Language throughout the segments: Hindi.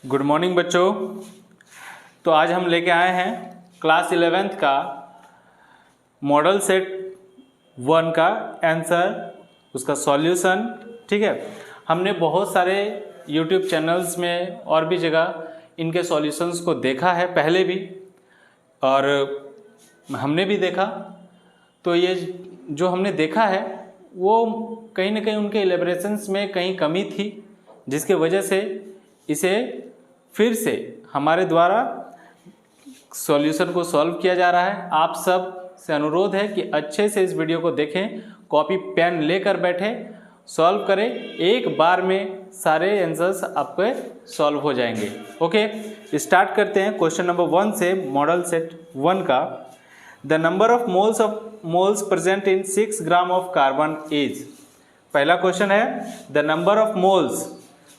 गुड मॉर्निंग बच्चों। तो आज हम लेके आए हैं क्लास 11th का मॉडल सेट 1 का आंसर, उसका सॉल्यूशन। ठीक है, हमने बहुत सारे यूट्यूब चैनल्स में और भी जगह इनके सॉल्यूशंस को देखा है पहले भी, और हमने भी देखा। तो ये जो हमने देखा है वो कहीं ना कहीं उनके एलिब्रेशंस में कहीं कमी थी, जिसके वजह से इसे फिर से हमारे द्वारा सॉल्यूशन को सॉल्व किया जा रहा है। आप सब से अनुरोध है कि अच्छे से इस वीडियो को देखें, कॉपी पेन लेकर बैठें, सॉल्व करें। एक बार में सारे आंसर्स आपके सॉल्व हो जाएंगे। ओके, स्टार्ट करते हैं क्वेश्चन नंबर 1 से, मॉडल सेट 1 का। The number of moles present in 6 gram of carbon is. पहला क्वेश्चन है the number of moles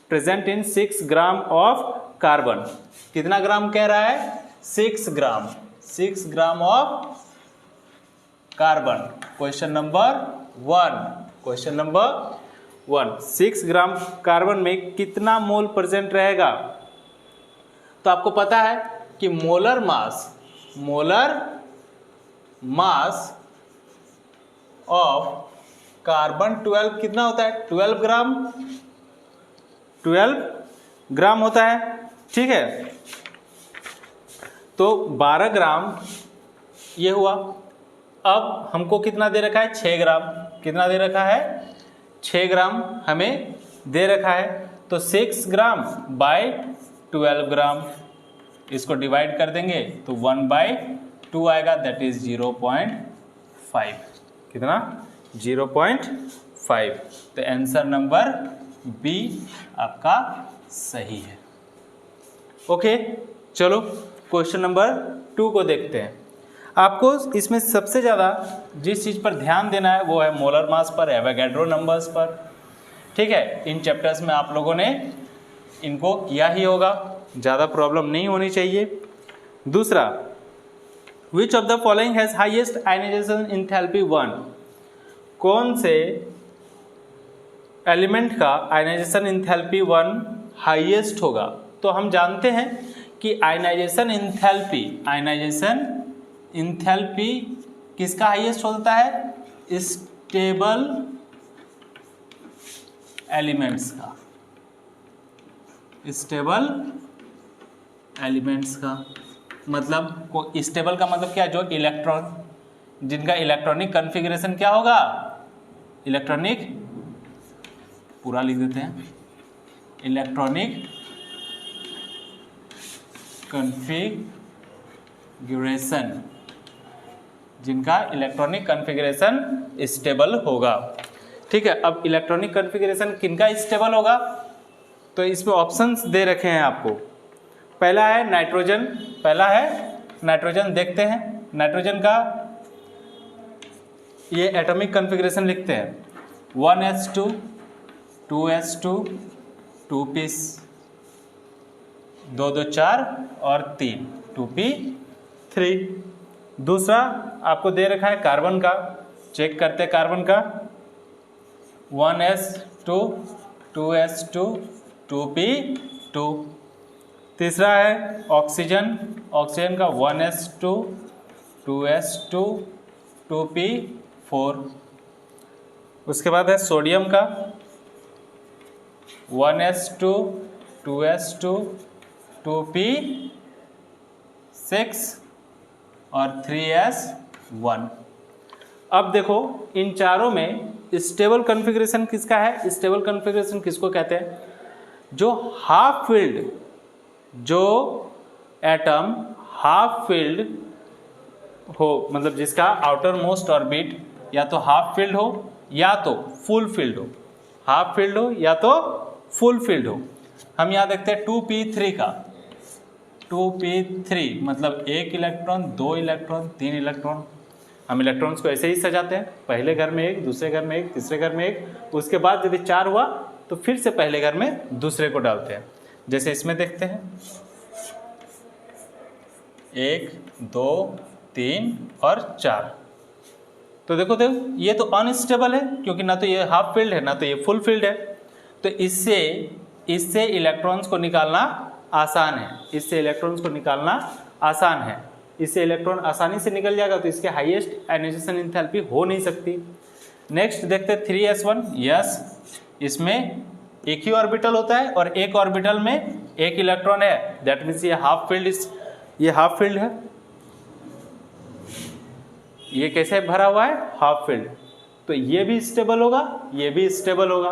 present in 6 gram of carbon. कितना ग्राम कह रहा है? 6 ग्राम। 6 gram of carbon. Question number 1। Question number 1, 6 gram carbon में कितना मोल प्रेजेंट रहेगा? तो आपको पता है कि मोलर मास ऑफ कार्बन 12 कितना होता है? 12 ग्राम होता है। ठीक है, तो 12 ग्राम ये हुआ। अब हमको कितना दे रखा है? 6 ग्राम। कितना दे रखा है? 6 ग्राम हमें दे रखा है। तो 6 ग्राम बाय 12 ग्राम, इसको डिवाइड कर देंगे तो 1/2 आएगा, दैट इज 0.5। कितना? 0.5। तो आंसर नंबर बी आपका सही है। ओके, चलो क्वेश्चन नंबर 2 को देखते हैं। आपको इसमें सबसे ज़्यादा जिस चीज़ पर ध्यान देना है वो है मोलर मास पर, एवोगैड्रो नंबर्स पर। ठीक है, इन चैप्टर्स में आप लोगों ने इनको किया ही होगा, ज़्यादा प्रॉब्लम नहीं होनी चाहिए। दूसरा, which of the following has highest ionization enthalpy 1। कौन से एलिमेंट का आयनाइजेशन एंथैल्पी 1 हाईएस्ट होगा? तो हम जानते हैं कि आयनाइजेशन एंथैल्पी किसका हाईएस्ट होता है? स्टेबल एलिमेंट्स का। स्टेबल एलिमेंट्स का मतलब, स्टेबल का मतलब क्या? जो जिनका इलेक्ट्रॉनिक कॉन्फ़िगरेशन क्या होगा? इलेक्ट्रॉनिक, पूरा लिख देते हैं, इलेक्ट्रॉनिक कॉन्फ़िगरेशन, जिनका इलेक्ट्रॉनिक कॉन्फ़िगरेशन स्टेबल होगा। ठीक है, अब इलेक्ट्रॉनिक कॉन्फ़िगरेशन किनका स्टेबल होगा? तो इसमें ऑप्शंस दे रखे हैं आपको। पहला है नाइट्रोजन। देखते हैं नाइट्रोजन का ये एटॉमिक कॉन्फ़िगरेशन लिखते हैं, 1s2 2s2 2p 2 2 4 और 3 2p3। दूसरा आपको दे रखा है कार्बन का, चेक करते हैं कार्बन का, 1s2 2s2 2p2। तीसरा है ऑक्सीजन का, 1s2 2s2 2p4। उसके बाद है सोडियम का, 1s2 2s2 2p6 और 3s1। अब देखो इन चारों में स्टेबल कॉन्फ़िगरेशन किसका है? स्टेबल कॉन्फ़िगरेशन किसको कहते हैं? जो हाफ फिल्ड, जो एटम हाफ फिल्ड हो, मतलब जिसका आउटर मोस्ट ऑर्बिट या तो हाफ फिल्ड हो या तो फुल फिल्ड हो। हाफ फिल्ड हो या तो फुल फिल्ड हो। हम यहाँ देखते हैं 2p3 का, 2p3 मतलब 1 इलेक्ट्रॉन, 2 इलेक्ट्रॉन, 3 इलेक्ट्रॉन। हम इलेक्ट्रॉन्स को ऐसे ही सजाते हैं, पहले घर में 1, दूसरे घर में 1, तीसरे घर में 1, उसके बाद यदि 4 हुआ तो फिर से पहले घर में दूसरे को डालते हैं। जैसे इसमें देखते हैं 1 2 3 और 4। तो देखो ये तो अनस्टेबल है, क्योंकि ना तो ये हाफ फील्ड है ना तो ये फुल फील्ड है। तो इससे इलेक्ट्रॉन्स को निकालना आसान है, इससे इलेक्ट्रॉन्स को निकालना आसान है, इससे इलेक्ट्रॉन आसानी से निकल जाएगा, तो इसके हाईएस्ट आयनाइजेशन एंथैल्पी हो नहीं सकती। नेक्स्ट देखते हैं 3s1। यस, इसमें एक ही ऑर्बिटल होता है और एक ऑर्बिटल में एक इलेक्ट्रॉन है, दैट मीन्स ये हाफ फील्ड है। ये कैसे भरा हुआ है? Half field. तो ये भी स्टेबल होगा, ये भी स्टेबल होगा।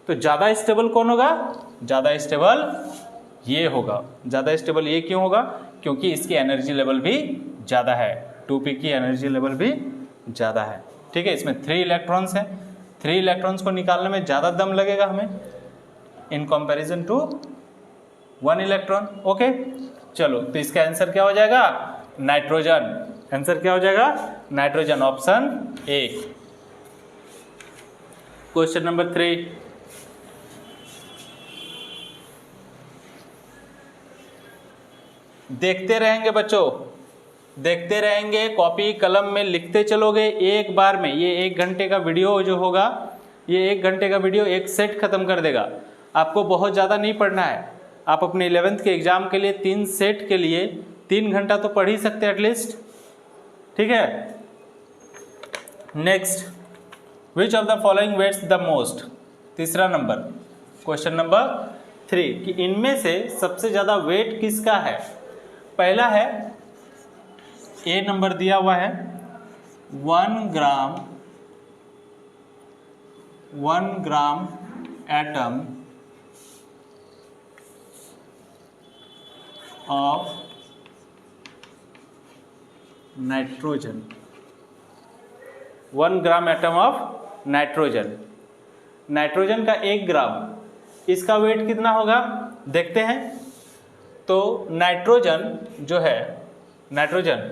तो ज़्यादा स्टेबल कौन होगा? ज़्यादा स्टेबल ये होगा। ज़्यादा स्टेबल ये क्यों होगा? क्योंकि इसकी एनर्जी लेवल भी ज़्यादा है, 2p की एनर्जी लेवल भी ज़्यादा है। ठीक है, इसमें 3 इलेक्ट्रॉन्स हैं, 3 इलेक्ट्रॉन्स को निकालने में ज़्यादा दम लगेगा हमें in comparison to 1 electron. Okay, चलो, तो इसका आंसर क्या हो जाएगा? नाइट्रोजन। आंसर क्या हो जाएगा? Nitrogen, option A. Question number 3। देखते रहेंगे बच्चों, देखते रहेंगे, कॉपी कलम में लिखते चलोगे एक बार में। ये 1 घंटे का वीडियो जो होगा, ये 1 घंटे का वीडियो एक सेट खत्म कर देगा। आपको बहुत ज़्यादा नहीं पढ़ना है, आप अपने 11th के एग्जाम के लिए 3 सेट के लिए 3 घंटा तो पढ़ ही सकते हैं एटलीस्ट। ठीक है, next, which of the following weighs the most? तीसरा नंबर, क्वेश्चन नंबर 3 कि इनमें से सबसे ज़्यादा वेट किसका है? पहला है, ए नंबर दिया हुआ है 1 gram atom of nitrogen, 1 gram atom of nitrogen. Nitrogen का 1 ग्राम, इसका वेट कितना होगा देखते हैं। तो नाइट्रोजन जो है, नाइट्रोजन,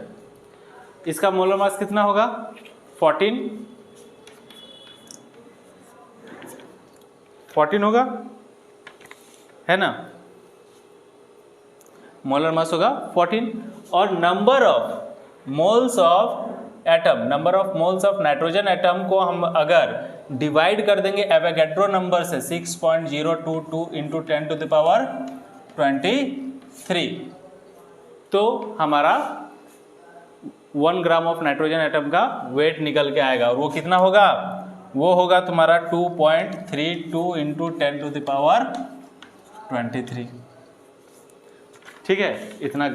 इसका मोलर मास कितना होगा? 14 होगा, है ना? मोलर मास होगा 14। और number of moles of atom, number of moles of nitrogen atom को हम अगर डिवाइड कर देंगे एवोगैड्रो नंबर से 6.022 इंटू 10 टू द पावर 23, तो हमारा 1 ग्राम ऑफ नाइट्रोजन एटम का वेट निकल के आएगा। और वो कितना होगा? वो होगा तुम्हारा 2.32 इंटू 10 टू द पावर 23। ठीक है, इतना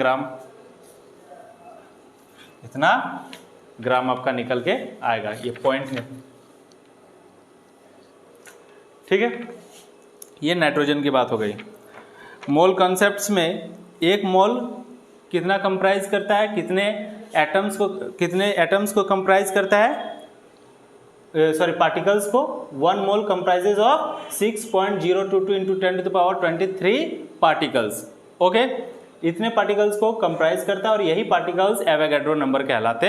ग्राम आपका निकल के आएगा, ये पॉइंट में। ठीक है, ये नाइट्रोजन की बात हो गई। मोल कॉन्सेप्ट्स में एक मोल कितना कंप्राइज करता है, कितने एटम्स को कंप्राइज करता है, सॉरी पार्टिकल्स को? 1 mole comprises of 6.022 into 10 to the power 23 particles. Okay, इतने पार्टिकल्स को कंप्राइज करता है और यही पार्टिकल्स एवोगैड्रो नंबर कहलाते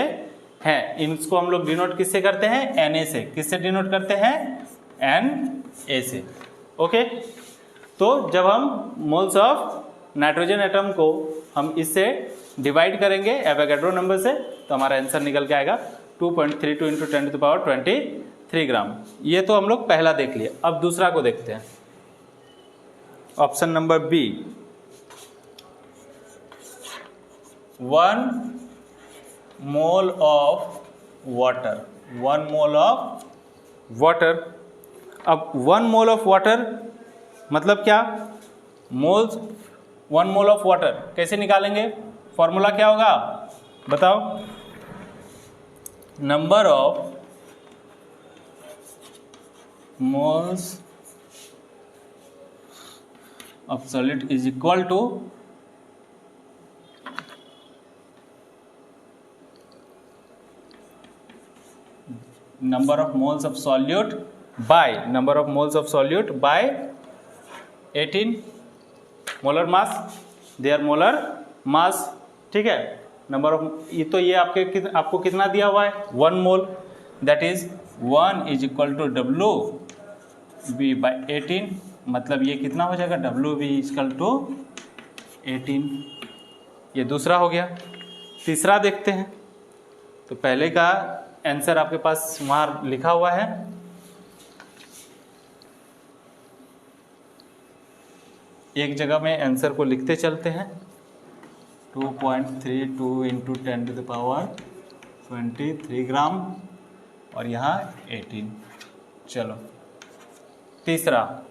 हैं। इनको हम लोग डिनोट किससे करते हैं? Na से। किससे डिनोट करते हैं? Na से। ओके, तो जब हम मोल्स ऑफ नाइट्रोजन एटम को हम इससे डिवाइड करेंगे एवोगैड्रो नंबर से, तो हमारा आंसर निकल के आएगा 2.32 इंटू 10 टू द पावर 23 ग्राम। ये तो हम लोग पहला देख लिया। अब दूसरा को देखते हैं, option number B. 1 mole of water, 1 mole of water. अब 1 मोल ऑफ वाटर मतलब क्या? मोल्स, 1 मोल ऑफ वाटर कैसे निकालेंगे? फॉर्मूला क्या होगा बताओ? Number of moles of solid is equal to number of moles of solute by number of moles of solute by 18 molar mass, their molar mass। ठीक है, नंबर ऑफ, ये तो ये आपको कितना दिया हुआ है? 1 mole, that is 1 is equal to WB by 18, मतलब ये कितना हो जाएगा? WB is equal to 18। ये दूसरा हो गया। तीसरा देखते हैं। तो पहले का आंसर आपके पास वहाँ लिखा हुआ है, एक जगह में आंसर को लिखते चलते हैं। 2.32 इंटू 10⁻23 ग्राम और यहाँ 18। चलो तीसरा,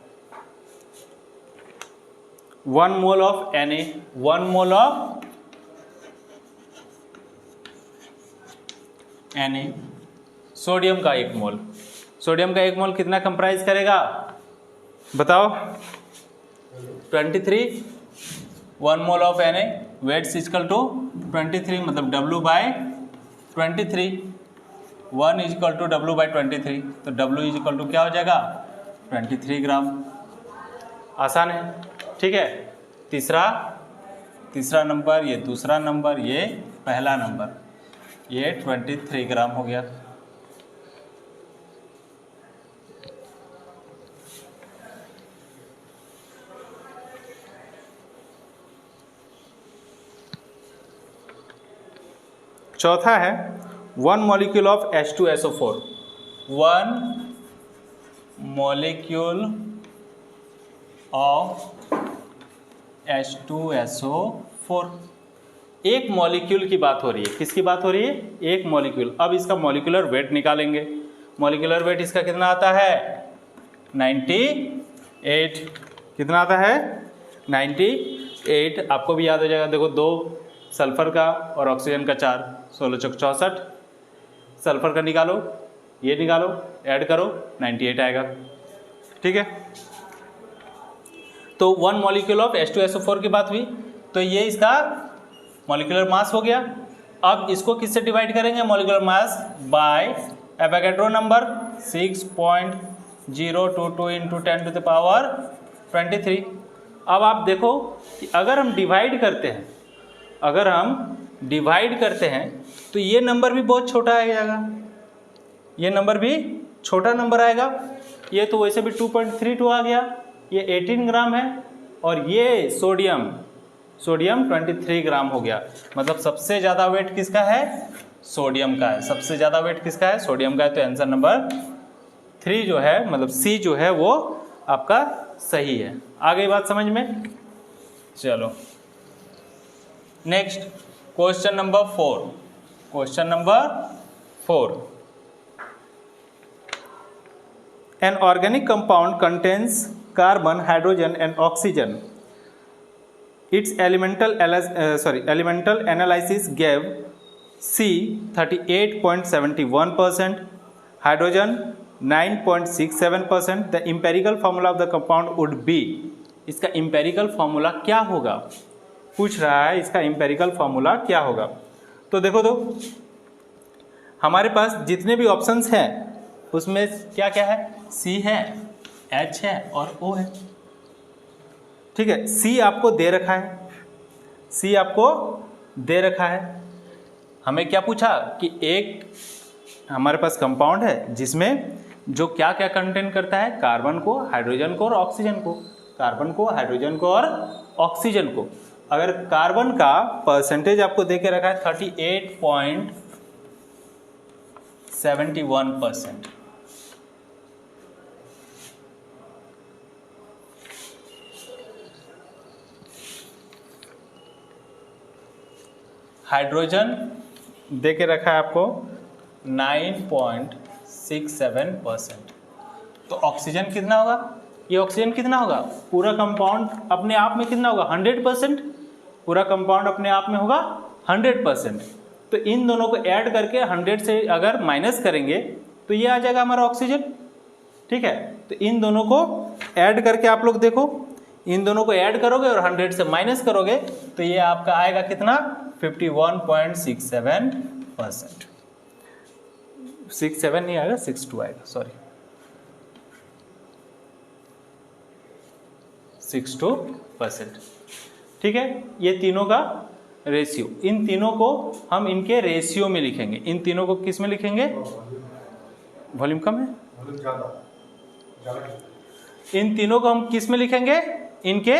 1 mole of Na, 1 mole of Na, sodium का 1 मोल। सोडियम का 1 मोल कितना कंप्राइज करेगा बताओ? 23। 1 mole of Na weighs equal to 23, मतलब W/23। 1 इक्वल टू W/23, तो W इक्वल टू क्या हो जाएगा? 23 ग्राम। आसान है, ठीक है। तीसरा नंबर, ये दूसरा नंबर, ये पहला नंबर, ये 23 ग्राम हो गया। चौथा है 1 molecule of H2SO4। 1 molecule of H2SO4। एक मॉलिक्यूल की बात हो रही है। किसकी बात हो रही है? एक मॉलिक्यूल। अब इसका मॉलिक्यूलर वेट निकालेंगे। मॉलिक्यूलर वेट इसका कितना आता है? 98। कितना आता है? 98। आपको भी याद हो जाएगा। देखो, 2 सल्फर का और ऑक्सीजन का 4, 16 चौक 64। सल्फर का निकालो, ये निकालो, ऐड करो, 98 आएगा। ठीक है। तो 1 मॉलिक्यूल ऑफ H2SO4 की बात हुई, तो ये इसका मॉलिक्यूलर मास हो गया। अब इसको किससे डिवाइड करेंगे? Molecular mass by Avogadro number 6.022 into 10⁻23। अब आप देखो कि अगर हम डिवाइड करते हैं तो ये नंबर भी बहुत छोटा आ जाएगा। ये नंबर भी छोटा नंबर आएगा। ये तो वैसे भी 2.32 आ गया, ये 18 ग्राम है, और ये सोडियम 23 ग्राम हो गया। मतलब सबसे ज़्यादा वेट किसका है? सोडियम का है। सबसे ज़्यादा वेट किसका है? सोडियम का है। तो आंसर नंबर 3 जो है, मतलब सी जो है, वो आपका सही है। आ गई बात समझ में? चलो next, question number 4। An organic compound contains carbon, hydrogen and oxygen. Its elemental analysis gave C 38.71%, hydrogen 9.67%. The empirical formula of the compound would be, इसका empirical formula क्या होगा? पूछ रहा है इसका empirical formula क्या होगा। तो देखो, हमारे पास जितने भी ऑप्शंस हैं उसमें क्या क्या है? C है, H है और O है। ठीक है। C आपको दे रखा है। हमें क्या पूछा कि एक हमारे पास कंपाउंड है जिसमें जो क्या क्या कंटेन करता है? कार्बन को, हाइड्रोजन को और ऑक्सीजन को। अगर कार्बन का परसेंटेज आपको दे के रखा है 38.71%, हाइड्रोजन दे के रखा है आपको 9.67%, तो ऑक्सीजन कितना होगा? ये ऑक्सीजन कितना होगा? पूरा कंपाउंड अपने आप में कितना होगा? 100%। पूरा कंपाउंड अपने आप में होगा 100%। तो इन दोनों को ऐड करके 100 से अगर माइनस करेंगे तो ये आ जाएगा हमारा ऑक्सीजन। ठीक है। तो इन दोनों को ऐड करके आप लोग देखो, इन दोनों को ऐड करोगे और 100 से माइनस करोगे तो ये आपका आएगा कितना? 51.67%। 67 नहीं आएगा, 62 आएगा, सॉरी, 62%। ठीक है। ये तीनों का रेशियो, इन तीनों को हम इनके रेशियो में लिखेंगे। इन तीनों को किस में लिखेंगे? वॉल्यूम कम है। इन तीनों को हम किस में लिखेंगे? इनके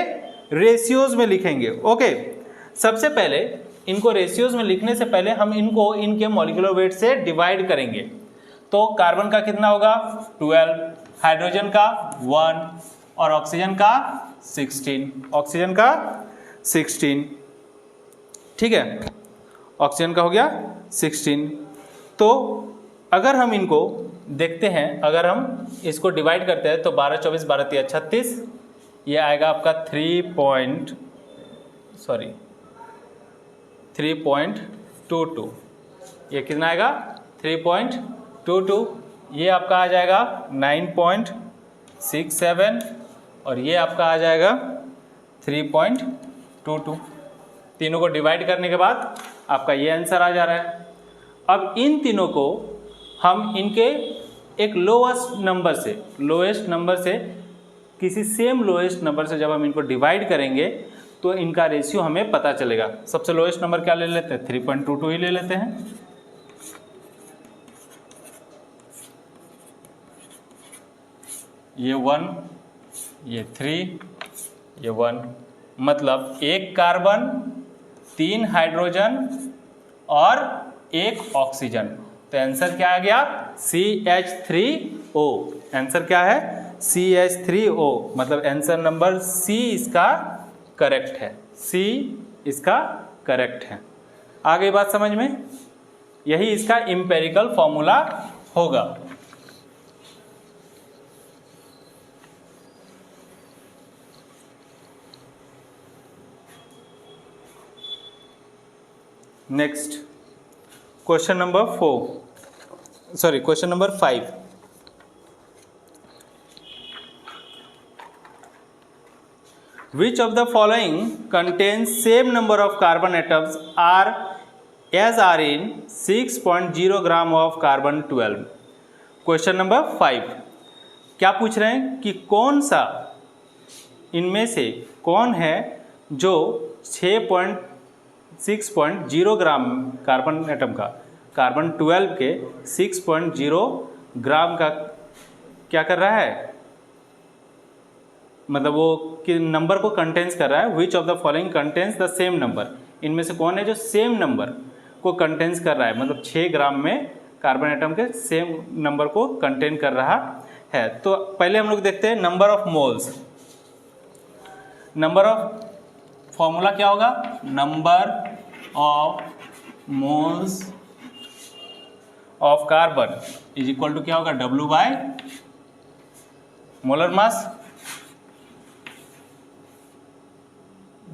रेशियोज में लिखेंगे। ओके। सबसे पहले इनको रेशियोज में लिखने से पहले हम इनको इनके मॉलिक्यूलर वेट से डिवाइड करेंगे। तो कार्बन का कितना होगा? 12, हाइड्रोजन का 1 और ऑक्सीजन का 16, ऑक्सीजन का 16, ठीक है, ऑक्सीजन का हो गया 16। तो अगर हम इनको देखते हैं, अगर हम इसको डिवाइड करते हैं तो 12 24 12 3 36, ये आएगा आपका 3.22, ये कितना आएगा 3.22, ये आपका आ जाएगा 9.67 और ये आपका आ जाएगा 3.22। तीनों को डिवाइड करने के बाद आपका ये आंसर आ जा रहा है। अब इन तीनों को हम इनके एक लोएस्ट नंबर से किसी सेम लोएस्ट नंबर से जब हम इनको डिवाइड करेंगे तो इनका रेशियो हमें पता चलेगा। सबसे लोएस्ट नंबर क्या ले लेते हैं, 3.22 ही ले लेते हैं। ये 1, ये 3, ये 1, मतलब एक कार्बन, 3 हाइड्रोजन और 1 ऑक्सीजन। तो आंसर क्या आ गया, CH3O। आंसर क्या है, CH3O, मतलब आंसर नंबर सी इसका करेक्ट है, सी इसका करेक्ट है। आ गई बात समझ में, यही इसका एम्पिरिकल फॉर्मूला होगा। Next question number 5। Which of the following contains same number of carbon atoms as are in 6.0 gram of carbon 12? Question number 5 क्या पूछ रहे हैं कि कौन सा इनमें से कौन है जो 6.0 ग्राम कार्बन एटम का, कार्बन 12 के 6.0 ग्राम का क्या कर रहा है, मतलब वो कि नंबर को कंटेन्स कर रहा है। विच of the following contains the same number, इनमें से कौन है जो सेम नंबर को कंटेन्स कर रहा है, मतलब 6 ग्राम में कार्बन एटम के सेम नंबर को कंटेन कर रहा है। तो पहले हम लोग देखते हैं number of moles. Number of formula क्या होगा, number of moles of carbon is equal to क्या होगा, W by molar mass,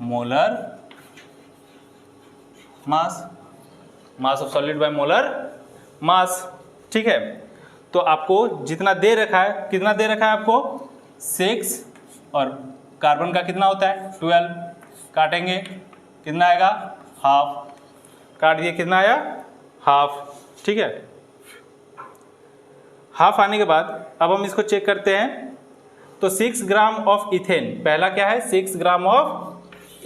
molar mass, mass of solid by molar mass, ठीक है। तो आपको जितना दे रखा है, कितना दे रखा है आपको 6 और कार्बन का कितना होता है 12, काटेंगे कितना आएगा हाफ, काट दिए कितना आया हाफ, ठीक है। हाफ आने के बाद अब हम इसको चेक करते हैं। तो 6 ग्राम ऑफ इथेन, पहला क्या है 6 gram of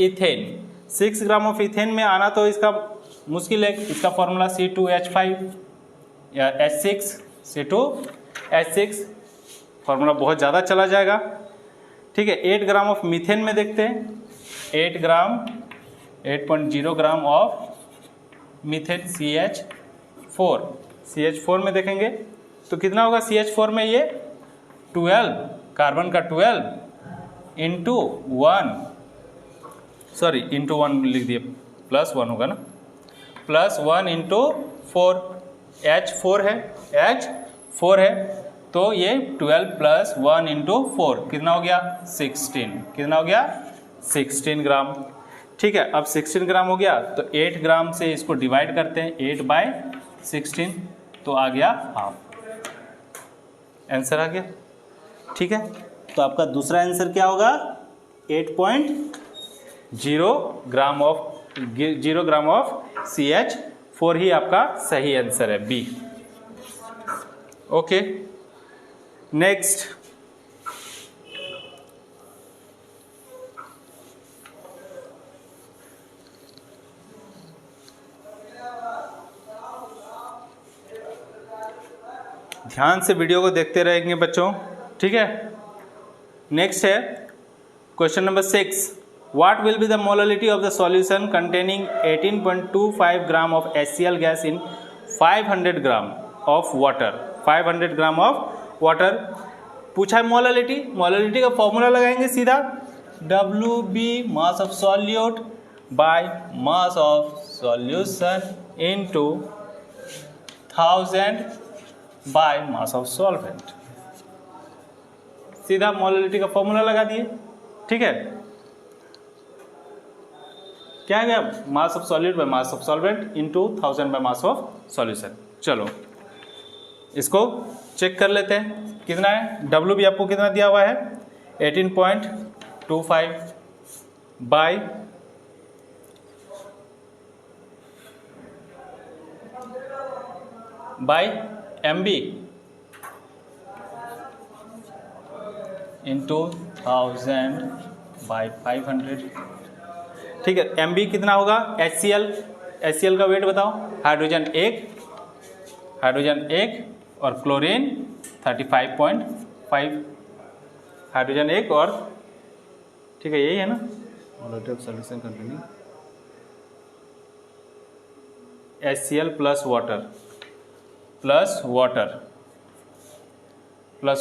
ethane, 6 gram of ethane में आना तो इसका मुश्किल है, इसका फॉर्मूला C2H5 या H6, C2H6 फॉर्मूला बहुत ज़्यादा चला जाएगा, ठीक है। 8 ग्राम ऑफ मीथेन में देखते हैं, 8.0 ग्राम ऑफ मीथेन CH4 में देखेंगे तो कितना होगा CH4 में, ये 12 कार्बन का 12 इंटू 1 लिख दिए, +1 होगा ना, +1 इंटू 4, H4 है, तो ये 12 + 1 इंटू 4 कितना हो गया 16, कितना हो गया 16 ग्राम, ठीक है। अब 16 ग्राम हो गया तो 8 ग्राम से इसको डिवाइड करते हैं, 8/16 तो आ गया हाफ, आंसर आ गया, ठीक है। तो आपका दूसरा आंसर क्या होगा 8.0 ग्राम ऑफ CH4 ही आपका सही आंसर है, बी। ओके, नेक्स्ट ध्यान से वीडियो को देखते रहेंगे बच्चों, ठीक है। नेक्स्ट है question number 6। What will be the molality of the solution containing 18.25 gram of HCl gas in 500 gram of water? 500 gram of water पूछा है। मोलालिटी का फॉर्मूला लगाएंगे सीधा, WB mass of solute by mass of solution into 1000 by mass of solvent। सीधा मोलरिटी का फॉर्मूला लगा दिए, ठीक है। क्या है mass of solute by mass of solvent into 1000 by mass of solution. चलो इसको चेक कर लेते हैं कितना है। डब्ल्यू भी आपको कितना दिया हुआ है 18.25 बाय MB इंटू 1000 बाय 500, ठीक है। MB कितना होगा HCl का वेट बताओ। हाइड्रोजन एक और क्लोरीन 35.5, हाइड्रोजन एक और, ठीक है यही है ना molarity of solution containing HCl plus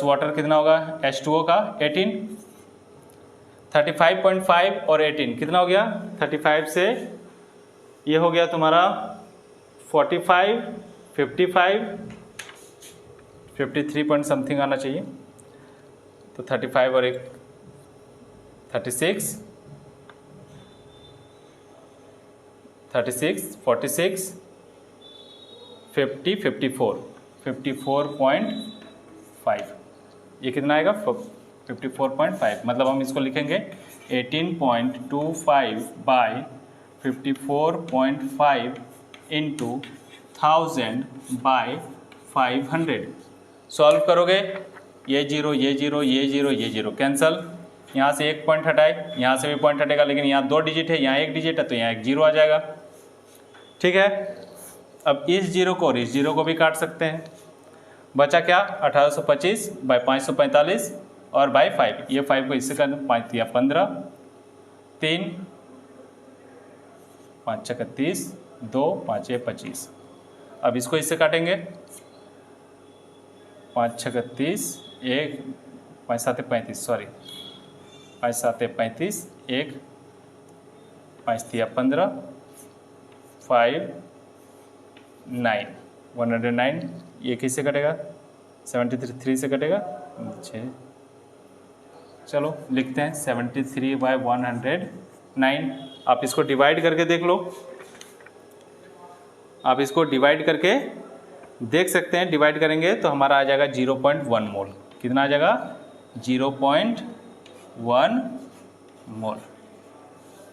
water कितना होगा H2O का 18, 35.5 और 18 कितना हो गया 35 से ये हो गया तुम्हारा 45, 55, 53 पॉइंट समथिंग आना चाहिए, तो 35 और एक 36, 46, 50, 54.5, ये कितना आएगा 54.5। मतलब हम इसको लिखेंगे 18.25 बाय 54.5 इंटू 1000 बाय 500। सॉल्व करोगे ये जीरो कैंसल, यहाँ से एक पॉइंट हटाए, यहाँ से भी पॉइंट हटेगा, लेकिन यहाँ 2 डिजिट है, यहाँ 1 डिजिट है, तो यहाँ एक जीरो आ जाएगा, ठीक है। अब इस जीरो को और इस जीरो को भी काट सकते हैं। बचा क्या 1825 बाय 545 और बाय 5, ये 5 को इससे कर 5 दिया 15, 3 5 6 30, 2 5 6 25। अब इसको इससे काटेंगे 5 6 30, 1 5 7 35, सॉरी 5 7 35, 1 5 दिया 15, 5 9 109, ये किससे कटेगा 73 से कटेगा 6। चलो लिखते हैं 73 बाय 109। आप इसको डिवाइड करके देख लो, आप इसको डिवाइड करके देख सकते हैं। डिवाइड करेंगे तो हमारा आ जाएगा 0.1 मोल। कितना आ जाएगा 0.1 मोल,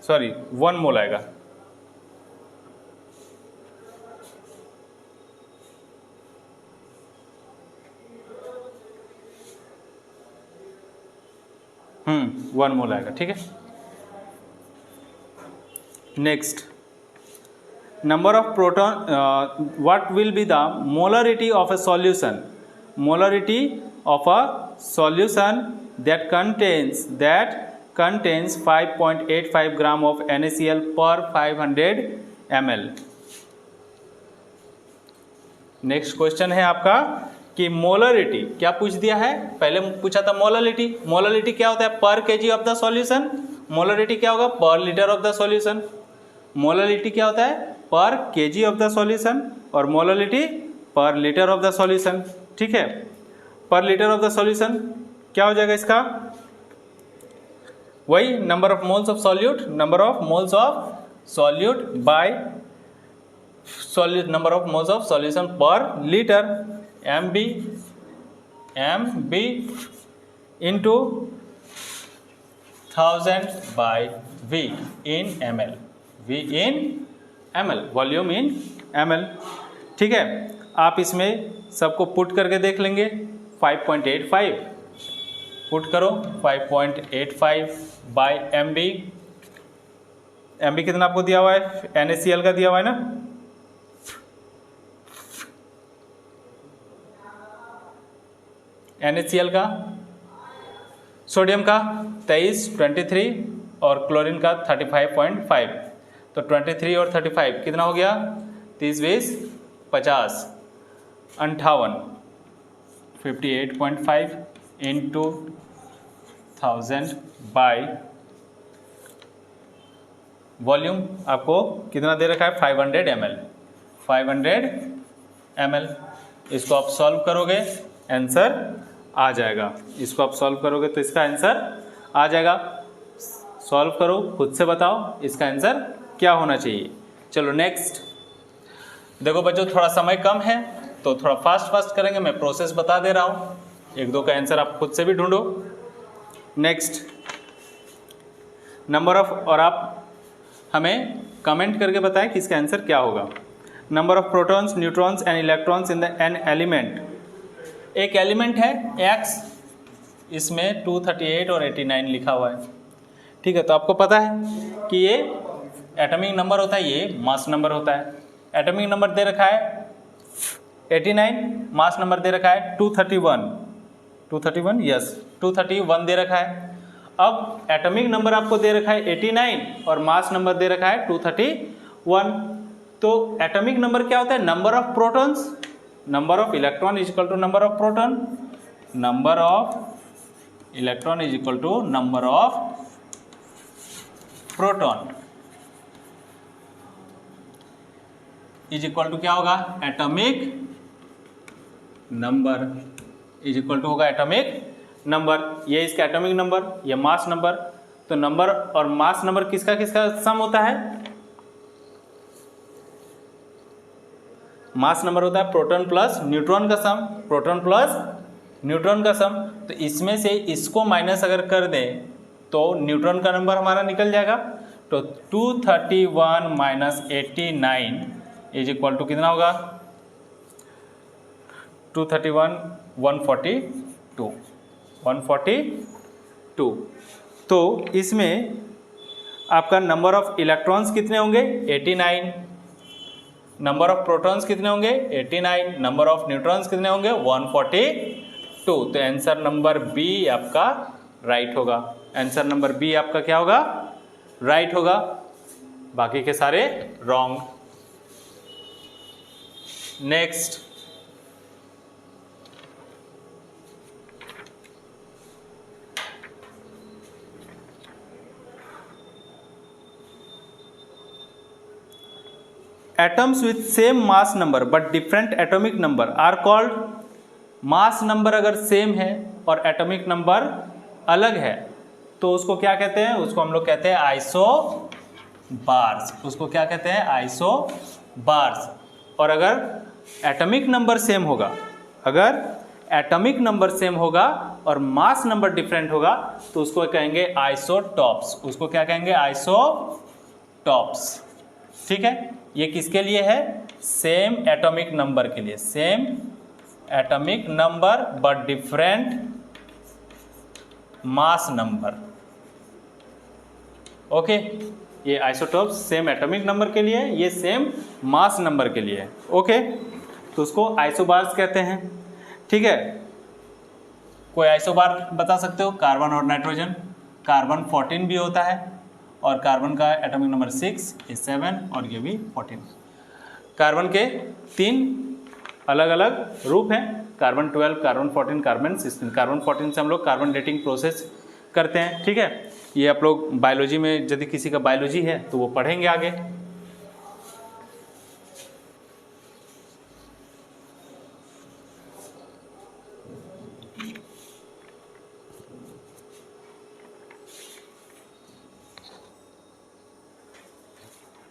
सॉरी 1 मोल आएगा। वन मोल आएगा, ठीक है। Next, number of proton, what will be the molarity of a solution, molarity of a solution that contains 5.85 gram of NaCl पर 500 ml। नेक्स्ट क्वेश्चन है आपका कि मोलरिटी क्या पूछ दिया है, पहले पूछा था मोलरिटी क्या होता है पर KG of the solution, molarity क्या होगा पर litre of the solution. Molarity क्या होता है पर केजी ऑफ द सॉल्यूशन और मोलरिटी पर लीटर ऑफ द सॉल्यूशन, ठीक है। पर लीटर ऑफ द सॉल्यूशन क्या हो जाएगा इसका, वही number of moles of solute, number of moles of solute by number of moles of solution पर litre, MB into 1000 by V in ml, volume in ml, ठीक है। आप इसमें सबको पुट करके देख लेंगे। 5.85 पुट करो, 5.85 बाय MB कितना आपको दिया हुआ है NaCl का दिया हुआ है ना, NaCl का, सोडियम का 23 और क्लोरीन का 35.5, तो 23 और 35 कितना हो गया 30 20 50 58, 58.5 इंटू 1000 बाय वॉल्यूम आपको कितना दे रखा है 500 ml, 500 ml। इसको आप सॉल्व करोगे आंसर आ जाएगा। इसको आप सॉल्व करोगे तो इसका आंसर आ जाएगा। सॉल्व करो, खुद से बताओ इसका आंसर क्या होना चाहिए। चलो नेक्स्ट। देखो बच्चों थोड़ा समय कम है तो थोड़ा फास्ट करेंगे, मैं प्रोसेस बता दे रहा हूँ, एक दो का आंसर आप खुद से भी ढूंढो। नेक्स्ट नंबर ऑफ, और आप हमें कमेंट करके बताएं कि इसका आंसर क्या होगा। Number of protons, neutrons and electrons in the an element. एक एलिमेंट है X, इसमें 238 और 89 लिखा हुआ है। ठीक है, तो आपको पता है कि ये एटॉमिक नंबर होता है, ये मास नंबर होता है। एटॉमिक नंबर दे रखा है 89, मास नंबर दे रखा है 231 यस 231 दे रखा है। अब एटॉमिक नंबर आपको दे रखा है 89 और मास नंबर दे रखा है 231। तो एटॉमिक नंबर क्या होता है? Number of protons, number of electron is equal to number of proton, number of electron is equal to number of proton is equal to क्या होगा? Atomic number is equal to होगा एटॉमिक नंबर। ये इसका एटॉमिक नंबर, ये मास नंबर। तो नंबर और मास नंबर किसका किसका सम होता है? मास नंबर होता है प्रोटॉन प्लस न्यूट्रॉन का सम, प्रोटॉन प्लस न्यूट्रॉन का सम। तो इसमें से इसको माइनस अगर कर दें तो न्यूट्रॉन का नंबर हमारा निकल जाएगा। तो 231 माइनस 89 इज इक्वल टू कितना होगा? 231 142। तो इसमें आपका नंबर ऑफ इलेक्ट्रॉन्स कितने होंगे? 89। नंबर ऑफ प्रोटॉन्स कितने होंगे? 89। नंबर ऑफ न्यूट्रॉन्स कितने होंगे? 142। तो आंसर नंबर बी आपका राइट होगा। आंसर नंबर बी आपका क्या होगा? राइट होगा, बाकी के सारे wrong. Next atoms with same mass number but different atomic number are called। Mass number अगर सेम है और एटॉमिक नंबर अलग है तो उसको क्या कहते हैं? उसको हम लोग कहते हैं आइसोबार्स। उसको क्या कहते हैं? आइसोबार्स। और अगर एटॉमिक नंबर सेम होगा, अगर एटॉमिक नंबर सेम होगा और मास नंबर डिफरेंट होगा तो उसको कहेंगे आइसोटॉप्स। उसको क्या कहेंगे? आइसोटॉप्स। ठीक है, ये किसके लिए है? सेम एटॉमिक नंबर के लिए, same atomic number but different mass number. Okay, ये आइसोटॉप्स सेम एटॉमिक नंबर के लिए, ये सेम मास नंबर के लिए। ओके, तो उसको आइसोबार्स कहते हैं। ठीक है, कोई आइसोबार बता सकते हो? कार्बन और नाइट्रोजन। कार्बन 14 भी होता है और कार्बन का एटॉमिक नंबर 6, ये 7 और ये भी 14। कार्बन के 3 अलग अलग रूप हैं, कार्बन 12, कार्बन 14, कार्बन 16। कार्बन 14 से हम लोग कार्बन डेटिंग प्रोसेस करते हैं। ठीक है, ये आप लोग बायोलॉजी में, यदि किसी का बायोलॉजी है तो वो पढ़ेंगे आगे।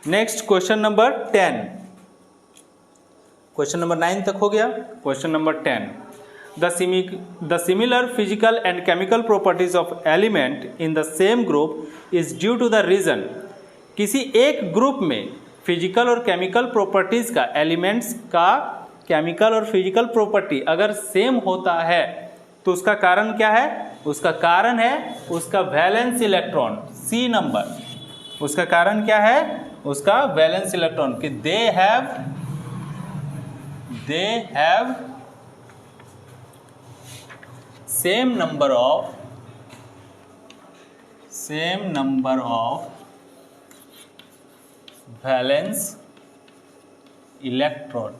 Next question number 10। Question number 9 तक हो गया। Question number 10, the similar physical and chemical properties of element in the same group is due to the reason. किसी एक ग्रुप में फिजिकल और केमिकल प्रॉपर्टीज का, एलिमेंट्स का केमिकल और फिजिकल प्रॉपर्टी अगर सेम होता है तो उसका कारण क्या है? उसका कारण है उसका वैलेंस इलेक्ट्रॉन, सी नंबर। उसका कारण क्या है? उसका वैलेंस इलेक्ट्रॉन, कि they have same number of valence electron.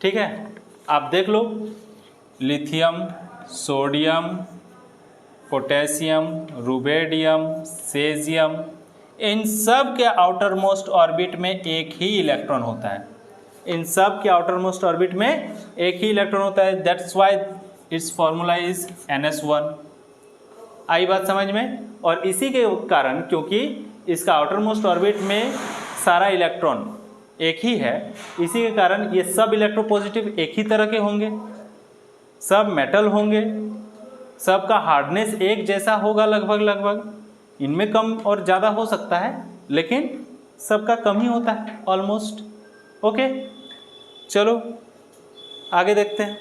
ठीक है, आप देख लो, लिथियम, सोडियम पोटेशियम, रुबेडियम, सेजियम, इन सब के आउटर मोस्ट ऑर्बिट में एक ही इलेक्ट्रॉन होता है। इन सब के आउटर मोस्ट ऑर्बिट में एक ही इलेक्ट्रॉन होता है। That's why it's formula is NS1। आई बात समझ में? और इसी के कारण, क्योंकि इसका आउटर मोस्ट ऑर्बिट में सारा इलेक्ट्रॉन एक ही है, इसी के कारण ये सब इलेक्ट्रोपॉजिटिव एक ही तरह के होंगे, सब मेटल होंगे, सबका हार्डनेस एक जैसा होगा लगभग। इनमें कम और ज़्यादा हो सकता है, लेकिन सबका कम ही होता है ऑलमोस्ट। ओके, चलो आगे देखते हैं।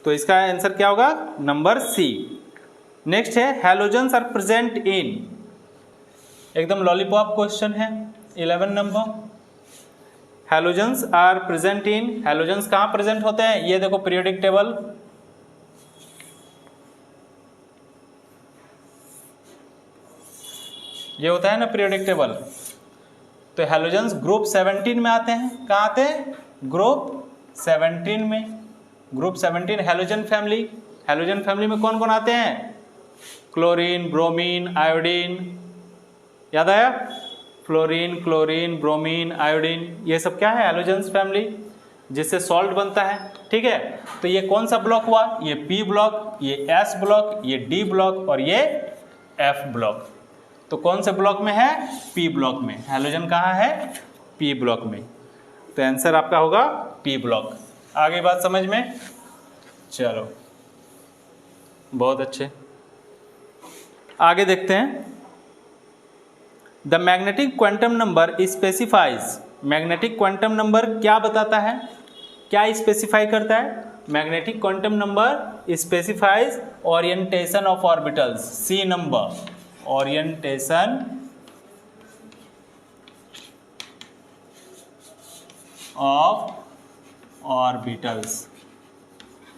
तो इसका आंसर क्या होगा? Number C. नेक्स्ट है हैलोजेंस आर प्रेजेंट इन, एकदम लॉलीपॉप क्वेश्चन है। 11 नंबर, halogens are present in, halogens कहाँ प्रेजेंट होते हैं? ये देखो पीरियोडिक टेबल, ये होता है ना पीरियोडिक टेबल। तो हैलोजेंस ग्रुप 17 में आते हैं। कहाँ आते हैं? ग्रुप 17 में। Group 17 halogen family. Halogen family में कौन कौन आते हैं? क्लोरीन, ब्रोमीन, आयोडीन, याद आया? फ्लोरीन, क्लोरीन, ब्रोमीन, आयोडीन, ये सब क्या है? हैलोजेंस फैमिली, जिससे सॉल्ट बनता है। ठीक है, तो ये कौन सा ब्लॉक हुआ? ये P ब्लॉक, ये S ब्लॉक, ये D ब्लॉक और ये F ब्लॉक। तो कौन से ब्लॉक में है? P ब्लॉक में। हैलोजन कहाँ है? P ब्लॉक में। तो आंसर आपका होगा P ब्लॉक। आगे बात समझ में? चलो बहुत अच्छे, आगे देखते हैं। The magnetic quantum number specifies, magnetic quantum number क्या बताता है, क्या स्पेसिफाई करता है? Magnetic quantum number specifies orientation of orbitals. C number, orientation of orbitals.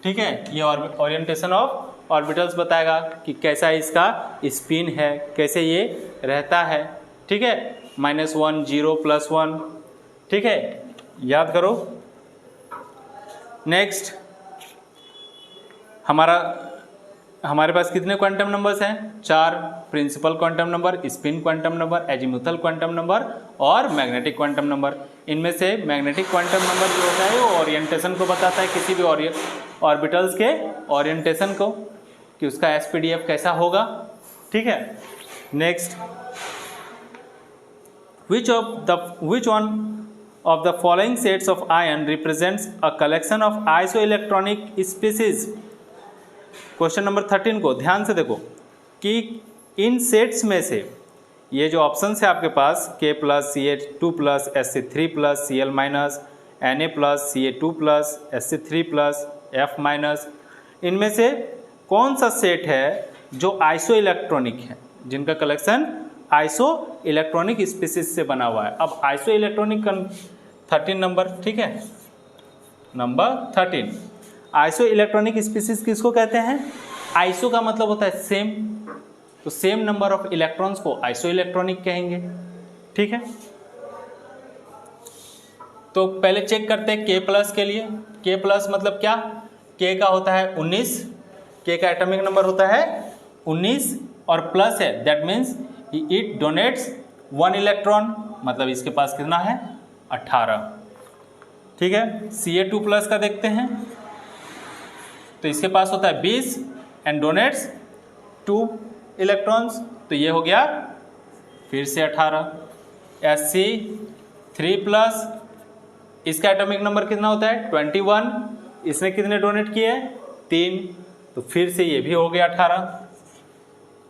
ठीक है, ये ओरिएंटेशन ऑफ ऑर्बिटल्स बताएगा कि कैसा इसका स्पिन है, कैसे ये रहता है। ठीक है, -1, 0, +1। ठीक है, याद करो। नेक्स्ट, हमारे पास कितने क्वांटम नंबर्स हैं? 4। Principal quantum number, spin quantum number, azimuthal quantum number और मैग्नेटिक क्वांटम नंबर। इनमें से मैग्नेटिक क्वांटम नंबर जो होता है वो ओरिएंटेशन को बताता है, किसी भी ऑर्बिटल्स के ओरिएंटेशन को, कि उसका SPDF कैसा होगा। ठीक है, next, which one of the following sets of ion represents a collection of isoelectronic species? Question number 13 को ध्यान से देखो कि इन सेट्स में से ये जो ऑप्शन है आपके पास K+, Ca2+, Sc3+, Cl-, Na+, Ca2+, Sc3+, F-, इनमें से कौन सा सेट है जो आइसो इलेक्ट्रॉनिक है, जिनका कलेक्शन आइसो इलेक्ट्रॉनिक स्पीसीज से बना हुआ है? अब आइसो इलेक्ट्रॉनिक 13 नंबर, ठीक है, नंबर 13। आइसो इलेक्ट्रॉनिक स्पीसीज किसको कहते हैं? आइसो का मतलब होता है सेम, तो सेम नंबर ऑफ इलेक्ट्रॉन्स को आइसो इलेक्ट्रॉनिक कहेंगे। ठीक है, तो पहले चेक करते हैं K+ के लिए। K+ मतलब क्या? K का होता है 19, K का एटॉमिक नंबर होता है 19 और प्लस है, that means it donates 1 electron, मतलब इसके पास कितना है? 18। ठीक है, Ca2+ का देखते हैं, तो इसके पास होता है 20 एंड डोनेट्स 2 इलेक्ट्रॉन्स, तो ये हो गया फिर से 18। Sc3+, इसका एटॉमिक नंबर कितना होता है? 21, इसने कितने डोनेट किए? 3, तो फिर से ये भी हो गया 18।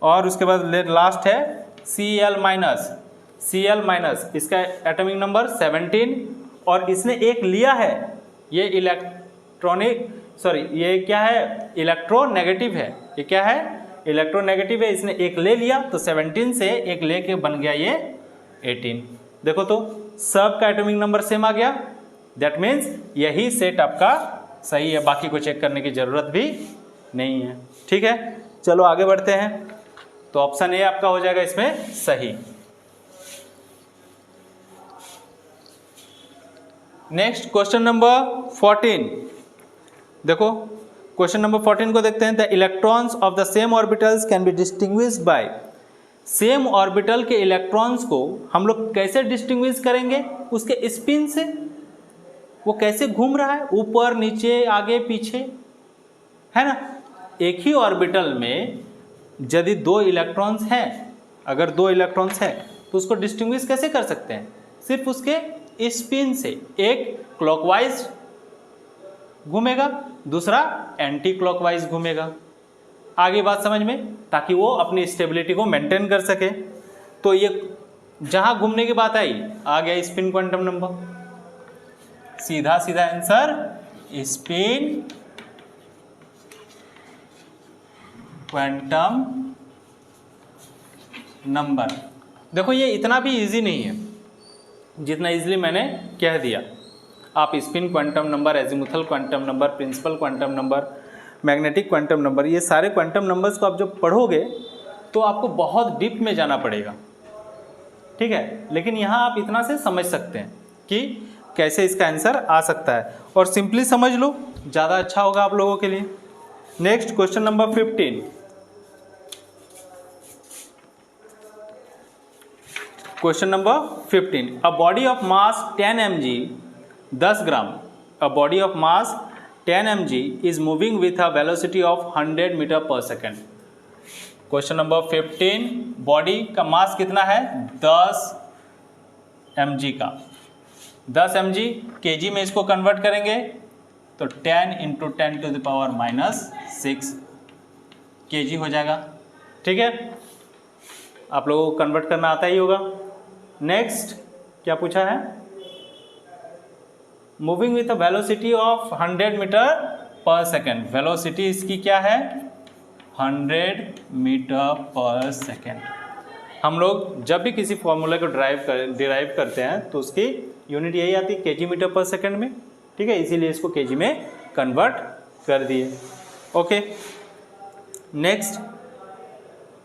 और उसके बाद लास्ट है Cl-, इसका एटॉमिक नंबर 17 और इसने एक लिया है, ये ये क्या है? इलेक्ट्रोनेगेटिव है। ये क्या है? इलेक्ट्रोनेगेटिव है, इसने एक ले लिया, तो 17 से एक लेके बन गया ये 18। देखो तो सब का एटॉमिक नंबर सेम आ गया, दैट मीन्स यही सेट आपका सही है, बाकी को चेक करने की जरूरत भी नहीं है। ठीक है, चलो आगे बढ़ते हैं। तो ऑप्शन ए आपका हो जाएगा इसमें सही। नेक्स्ट क्वेश्चन नंबर 14, देखो क्वेश्चन नंबर 14 को देखते हैं। The electrons of the same orbitals can be distinguished by, same orbital के इलेक्ट्रॉन्स को हम लोग कैसे डिस्टिंग्विश करेंगे? उसके स्पिन से, वो कैसे घूम रहा है, ऊपर नीचे आगे पीछे, है ना। एक ही ऑर्बिटल में यदि 2 इलेक्ट्रॉन्स हैं, अगर 2 इलेक्ट्रॉन्स हैं तो उसको डिस्टिंग्विश कैसे कर सकते हैं? सिर्फ उसके स्पिन से। एक क्लॉकवाइज घूमेगा, दूसरा एंटी क्लॉकवाइज घूमेगा। आगे बात समझ में, ताकि वो अपनी स्टेबिलिटी को मेंटेन कर सके। तो ये जहां घूमने की बात आई, आ गया स्पिन क्वांटम नंबर। सीधा सीधा आंसर स्पिन क्वांटम नंबर। देखो ये इतना भी इजी नहीं है जितना इजीली मैंने कह दिया। आप spin quantum number, azimuthal quantum number, principal quantum number, magnetic quantum number, ये सारे क्वांटम नंबर्स को आप जब पढ़ोगे तो आपको बहुत डीप में जाना पड़ेगा, ठीक है। लेकिन यहाँ आप इतना से समझ सकते हैं कि कैसे इसका आंसर आ सकता है, और सिंपली समझ लो, ज़्यादा अच्छा होगा आप लोगों के लिए। Next question number 15, question number 15, a body of mass 10 mg 10 gram, a body of mass 10 mg is moving with a velocity of 100 metre per second. Question number 15, body का मास कितना है? 10 mg का। 10 mg kg में इसको कन्वर्ट करेंगे तो 10 × 10⁻⁻6 kg हो जाएगा, ठीक है। आप लोगों को कन्वर्ट करना आता ही होगा। नेक्स्ट क्या पूछा है? Moving with a velocity of 100 metre per second. Velocity इसकी क्या है? 100 मीटर पर सेकेंड। हम लोग जब भी किसी फॉर्मूला को डिराइव करते हैं तो उसकी यूनिट यही आती है केजी मीटर पर सेकेंड में, ठीक है। इसीलिए इसको केजी में कन्वर्ट कर दिए। ओके, नेक्स्ट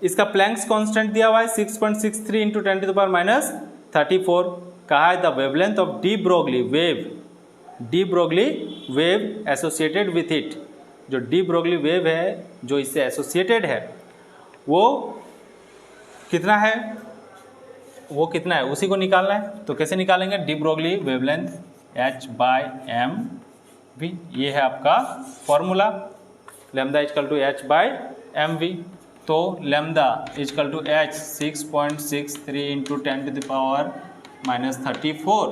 इसका प्लैंक्स कांस्टेंट दिया हुआ है 6.63 × 10⁻34। कहा है the wavelength of de Broglie wave associated with it. जो डी ब्रोगली वेव है जो इससे एसोसिएटेड है वो कितना है, उसी को निकालना है। तो कैसे निकालेंगे? डी ब्रोगली वेवलेंथ h/mv, ये है आपका फॉर्मूला। Lambda = h/mv। तो लैम्डा = h 6.63 × 10⁻34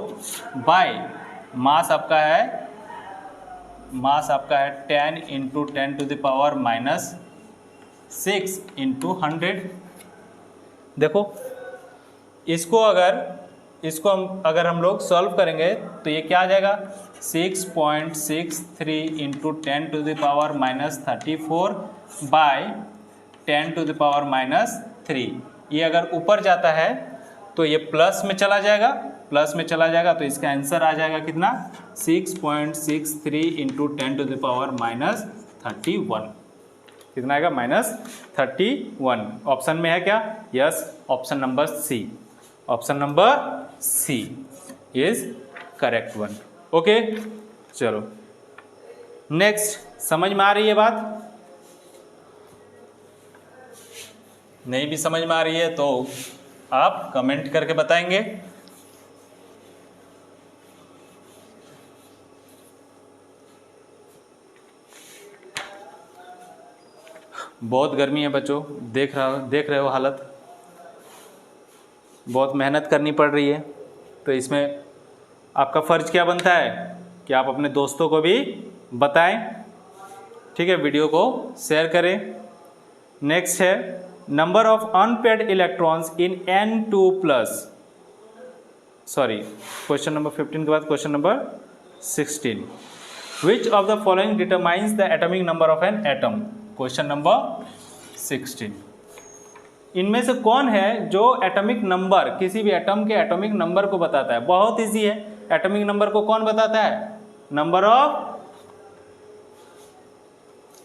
बाय मास आपका है 10 × 10⁻6 × 100। देखो इसको अगर हम लोग सॉल्व करेंगे तो ये क्या आ जाएगा? 6.63 × 10⁻34 बाय 10⁻3। ये अगर ऊपर जाता है तो ये प्लस में चला जाएगा, तो इसका आंसर आ जाएगा कितना? 6.63 × 10⁻31। कितना आएगा? -31। ऑप्शन में है क्या? Yes, option number C. Option number C is correct one. Okay, चलो नेक्स्ट। समझ में आ रही है बात? नहीं भी समझ में आ रही है तो आप कमेंट करके बताएंगे। बहुत गर्मी है बच्चों, देख रहे हो हालत। बहुत मेहनत करनी पड़ रही है, तो इसमें आपका फ़र्ज़ क्या बनता है कि आप अपने दोस्तों को भी बताएं, ठीक है। वीडियो को शेयर करें। नेक्स्ट है number of unpaired electrons in N2+। Question number 15 के बाद question number 16। Which of the following determines the atomic number of an atom. Question number 16। इनमें से कौन है जो एटॉमिक नंबर, किसी भी एटम के एटॉमिक नंबर को बताता है? बहुत इजी है। एटॉमिक नंबर को कौन बताता है? Number of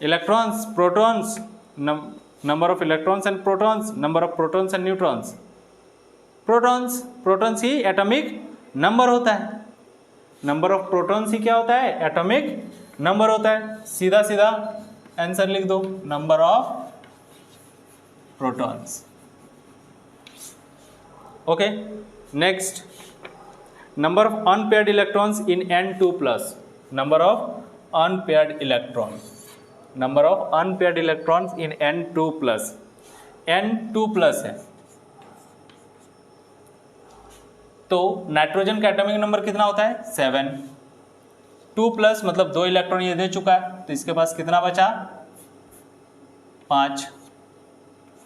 electrons, protons, number of electrons and protons, number of protons and neutrons. Protons he atomic number होता है। नंबर ऑफ प्रोटॉन्स ही क्या होता है, एटॉमिक नंबर होता है। सीधा सीधा आंसर लिख दो, number of protons. Okay, next, number of unpaired electrons in N2+, number of unpaired electron, number of unpaired electrons in N2+, N2+ है तो नाइट्रोजन का एटॉमिक नंबर कितना होता है, 7। 2+ मतलब 2 इलेक्ट्रॉन ये दे चुका है, तो इसके पास कितना बचा, 5।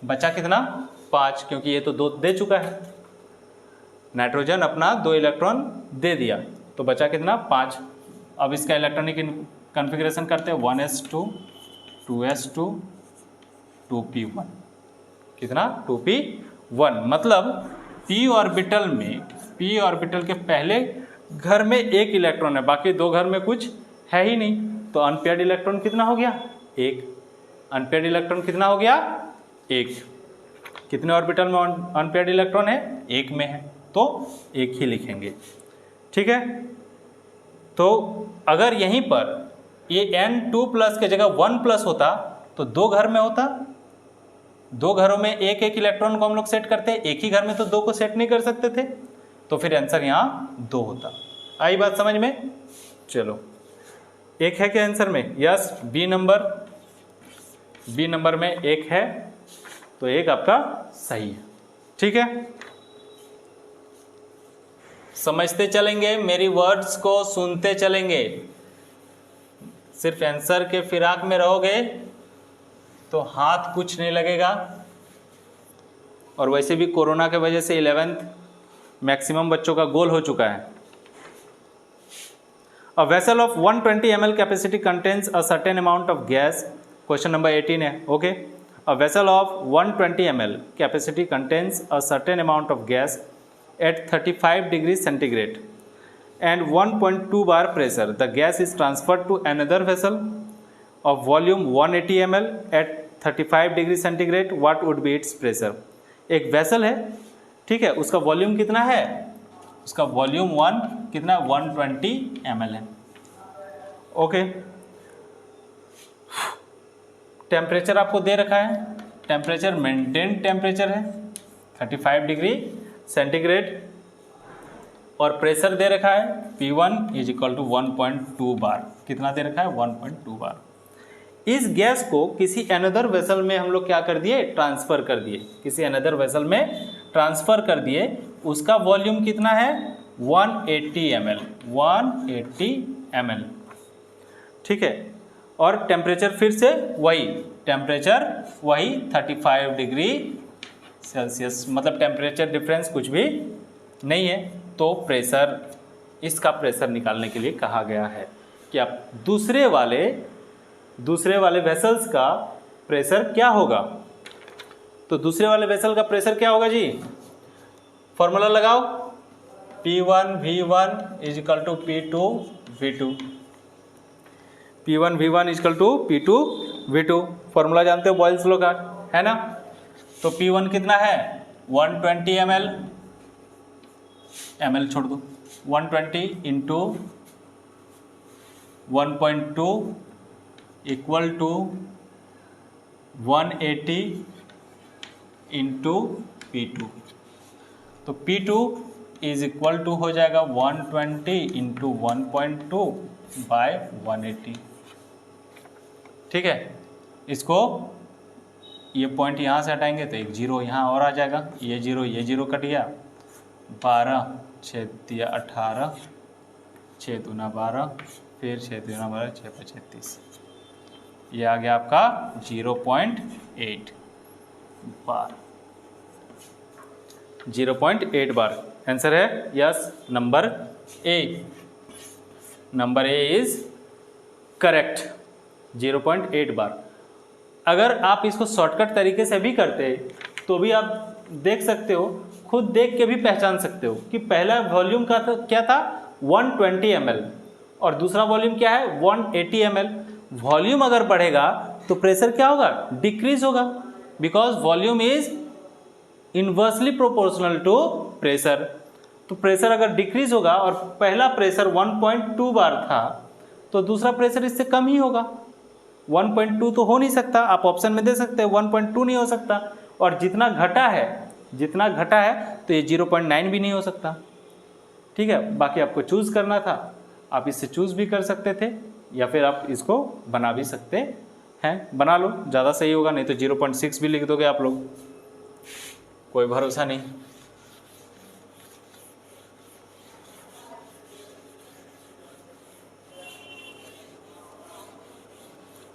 बचा कितना, 5, क्योंकि ये तो 2 दे चुका है। नाइट्रोजन अपना 2 इलेक्ट्रॉन दे दिया, तो बचा कितना, 5। अब इसका इलेक्ट्रॉनिक कॉन्फ़िगरेशन करते हैं, 1s2 2s2 2p1, कितना, 2p1। मतलब p ऑर्बिटल के पहले घर में 1 इलेक्ट्रॉन है, बाकी 2 घर में कुछ है ही नहीं, तो अनपेयर्ड इलेक्ट्रॉन कितना हो गया, 1। अनपेयर्ड इलेक्ट्रॉन कितना हो गया, 1। कितने ऑर्बिटल में अनपेयर्ड इलेक्ट्रॉन है, 1 में है, तो 1 ही लिखेंगे। ठीक है, तो अगर यहीं पर ये N2+ के जगह 1+ होता तो 2 घर में होता, 2 घरों में 1 इलेक्ट्रॉन को हम लोग सेट करते हैं, एक ही घर में तो 2 को सेट नहीं कर सकते थे, तो फिर आंसर यहाँ 2 होता। आई बात समझ में? चलो, 1 है क्या आंसर में? यस, बी नंबर में 1 है, तो 1 आपका सही है। ठीक है, समझते चलेंगे, मेरी वर्ड्स को सुनते चलेंगे। सिर्फ आंसर के फिराक में रहोगे तो हाथ कुछ नहीं लगेगा। और वैसे भी कोरोना के वजह से 11th मैक्सिमम बच्चों का गोल हो चुका है। A vessel of 120 ml capacity contains a certain amount of gas, question number 18 है। Okay, a vessel of 120 ml capacity contains a certain amount of gas at 35 degrees centigrade and 1.2 bar pressure. The gas is transferred to another vessel of volume 180 ml at 35 degrees centigrade. What would be its pressure? एक वेसल है, ठीक है, उसका वॉल्यूम कितना है, उसका वॉल्यूम 1 कितना, 120 ml है। ओके, टेम्परेचर आपको दे रखा है, टेम्परेचर मेंटेन टेम्परेचर है 35 डिग्री सेंटीग्रेड, और प्रेशर दे रखा है P1 = 1.2 बार। कितना दे रखा है, 1.2 बार। इस गैस को किसी अनदर वेसल में हम लोग क्या कर दिए, ट्रांसफ़र कर दिए, किसी अनदर वेसल में ट्रांसफ़र कर दिए। उसका वॉल्यूम कितना है, 180 ml, 180 ml। ठीक है, और टेम्परेचर फिर से वही, टेम्परेचर वही 35 डिग्री सेल्सियस, मतलब टेम्परेचर डिफरेंस कुछ भी नहीं है। तो प्रेशर, इसका प्रेशर निकालने के लिए कहा गया है कि आप दूसरे वाले वेसल्स का प्रेशर क्या होगा। तो दूसरे वाले वेसल का प्रेशर क्या होगा जी, फॉर्मूला लगाओ, P1 V1 = P2 V2, P1 V1 = P2 V2। Formula जानते हो बॉयल्स लॉ का, है ना। तो P1 कितना है, 120 ml छोड़ दो, 120 × 1.2 = 180 × P2। तो P2 = हो जाएगा 120 × 1.2 / 180। ठीक है, इसको ये पॉइंट यहाँ से हटाएंगे तो एक 0 यहाँ और आ जाएगा, ये 0 कट गया, 12 6 × 18 6 × 2 12, फिर 6 × 2 12 6 × 5 36, ये आ गया आपका 0.8 बार, 0.8 बार आंसर है। Yes, number A is correct, 0.8 बार। अगर आप इसको शॉर्टकट तरीके से भी करते तो भी आप देख सकते हो, खुद देख के भी पहचान सकते हो कि पहला वॉल्यूम का क्या था, 120 ml, और दूसरा वॉल्यूम क्या है, 180 ml। वॉल्यूम अगर बढ़ेगा तो प्रेशर क्या होगा, डिक्रीज होगा, because volume is inversely proportional to pressure. तो प्रेशर अगर डिक्रीज होगा और पहला प्रेशर 1.2 बार था तो दूसरा प्रेशर इससे कम ही होगा। 1.2 तो हो नहीं सकता, आप ऑप्शन में दे सकते हैं 1.2 नहीं हो सकता, और जितना घटा है तो ये 0.9 भी नहीं हो सकता। ठीक है, बाकी आपको चूज़ करना था, आप इससे चूज़ भी कर सकते थे या फिर आप इसको बना भी सकते हैं। बना लो, ज़्यादा सही होगा, नहीं तो 0.6 भी लिख दोगे आप लोग, कोई भरोसा नहीं।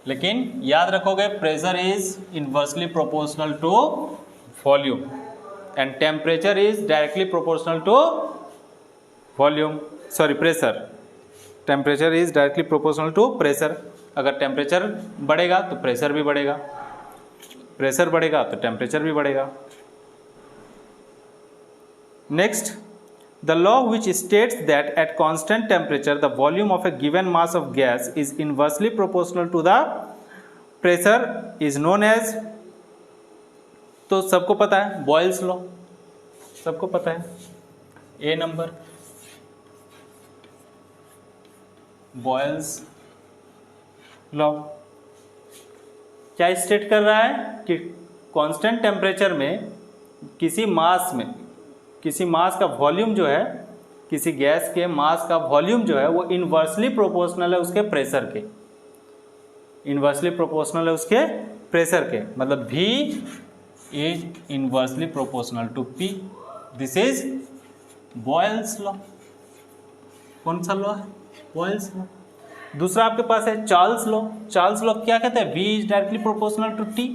लेकिन याद रखोगे pressure is inversely proportional to volume and temperature is directly proportional to volume, sorry pressure. Temperature is directly proportional to pressure. अगर टेम्परेचर बढ़ेगा तो प्रेशर भी बढ़ेगा, प्रेशर बढ़ेगा तो टेम्परेचर भी बढ़ेगा। Next, the law which states that at constant temperature the volume of a given mass of gas is inversely proportional to the pressure is known as, तो सबको पता है बॉयल्स लॉ, सबको पता है, ए नंबर बॉयल्स लॉ। क्या स्टेट कर रहा है कि कांस्टेंट टेम्परेचर में किसी मास का वॉल्यूम जो है, किसी गैस के मास का वॉल्यूम जो है वो इनवर्सली प्रोपोर्शनल है उसके प्रेशर के, इनवर्सली प्रोपोर्शनल है उसके प्रेशर के, मतलब V is inversely proportional to P। This is Boyle's law. कौन सा लॉ है? Boyle's law. दूसरा आपके पास है चार्ल्स लॉ। चार्ल्स लॉ क्या कहते हैं? V is directly proportional to T।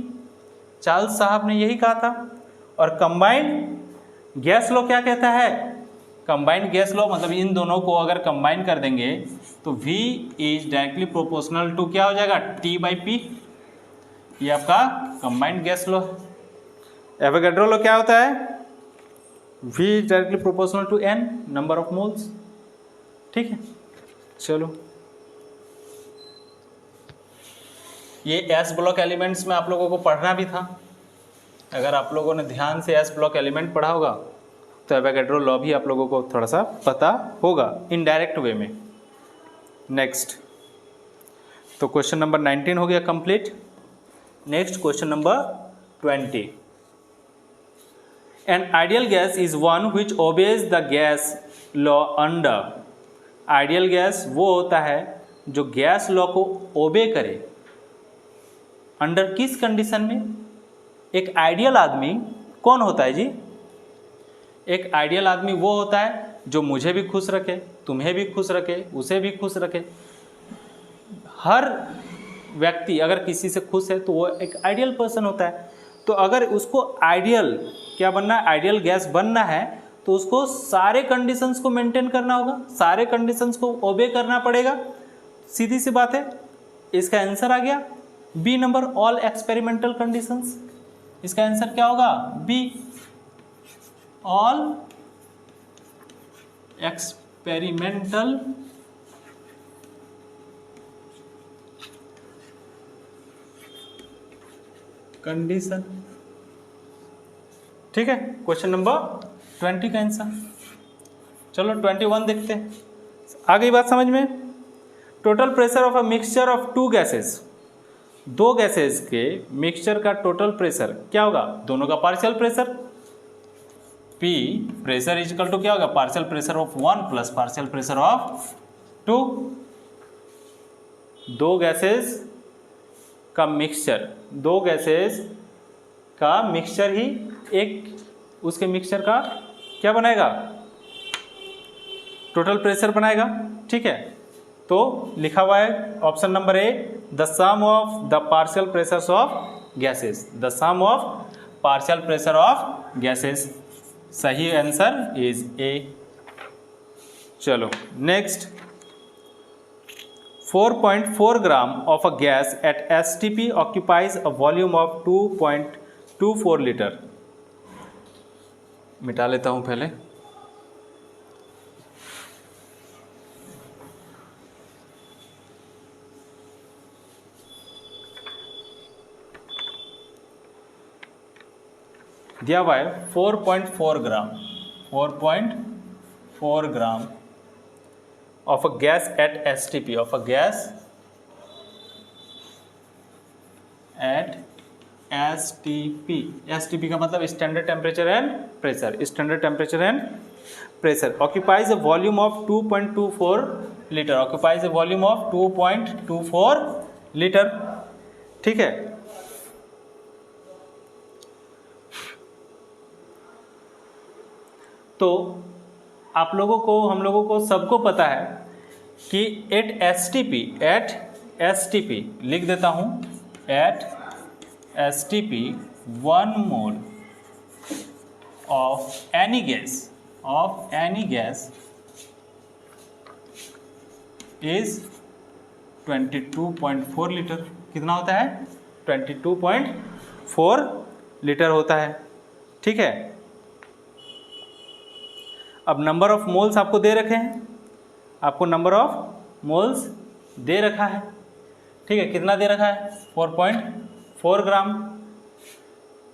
Charles साहब ने यही कहा था। और कंबाइंड गैस लॉ क्या कहता है? कंबाइंड गैस लॉ मतलब इन दोनों को अगर कंबाइन कर देंगे तो V is directly proportional to क्या हो जाएगा? T/P। ये आपका combined gas law. Avogadro law क्या होता है? V is directly proportional to N, number of moles. ठीक है, चलो ये S ब्लॉक एलिमेंट्स में आप लोगों को पढ़ना भी था। अगर आप लोगों ने ध्यान से S ब्लॉक एलिमेंट पढ़ा होगा तो एवोगैड्रो लॉ भी आप लोगों को थोड़ा सा पता होगा इनडायरेक्ट वे में। नेक्स्ट, तो क्वेश्चन नंबर 19 हो गया complete. Next question number 20। An ideal gas is one which obeys the gas law under. Ideal gas वो होता है जो गैस लॉ को ओबे करे। अंडर किस कंडीशन में? एक आइडियल आदमी कौन होता है जी? एक आइडियल आदमी वो होता है जो मुझे भी खुश रखे, तुम्हें भी खुश रखे, उसे भी खुश रखे। हर व्यक्ति अगर किसी से खुश है तो वो एक आइडियल पर्सन होता है। तो अगर उसको आइडियल क्या बनना है, आइडियल गैस बनना है, तो उसको सारे कंडीशंस को मेंटेन करना होगा, सारे कंडीशंस को ओबे करना पड़ेगा। सीधी सी बात है। इसका आंसर आ गया B number, all experimental conditions. इसका आंसर क्या होगा? B, all experimental condition. ठीक है, क्वेश्चन नंबर 20 का आंसर। चलो 21 देखते हैं। आ गई बात समझ में? Total pressure of a mixture of two gases. दो गैसेस के मिक्सचर का टोटल प्रेशर क्या होगा? दोनों का partial pressure P pressure is equal to क्या होगा? Partial pressure of 1 plus partial pressure of 2। दो गैसेस का मिक्सचर, दो गैसेस का मिक्सचर ही एक उसके मिक्सचर का क्या बनाएगा? टोटल प्रेशर बनाएगा। ठीक है, तो लिखा हुआ है option number A, the sum of the partial pressures of gases. The sum of partial pressure of gases. सही आंसर इज ए। चलो next, 4.4 gram of a gas at STP occupies a volume of 2.24 litre. मिटा लेता हूं पहले। दिया हुआ है 4.4 ग्राम, 4.4 4 gram of a gas at STP, of a gas at STP. STP का मतलब standard temperature and pressure, standard temperature and pressure, occupies a volume of 2.24 litre, occupies a volume of 2.24 litre. ठीक है, तो आप लोगों को, हम लोगों को सबको पता है कि एट STP लिख देता हूं, at STP 1 mole of any gas is 22.4 litre. कितना होता है? 22.4 लीटर होता है। ठीक है, अब नंबर ऑफ मोल्स आपको दे रखे हैं, आपको नंबर ऑफ मोल्स दे रखा है। ठीक है, कितना दे रखा है? 4.4 ग्राम।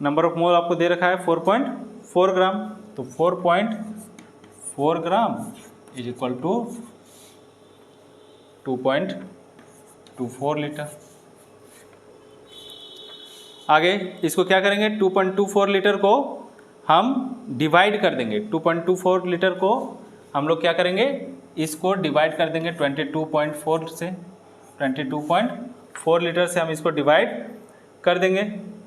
नंबर ऑफ मोल आपको दे रखा है 4.4 ग्राम, तो 4.4 gram is equal to 2.24 litre. आगे इसको क्या करेंगे? 2.24 लीटर को हम डिवाइड कर देंगे। 2.24 लीटर को हम लोग क्या करेंगे? इसको डिवाइड कर देंगे 22.4 से। 22.4 लीटर से हम इसको डिवाइड कर देंगे।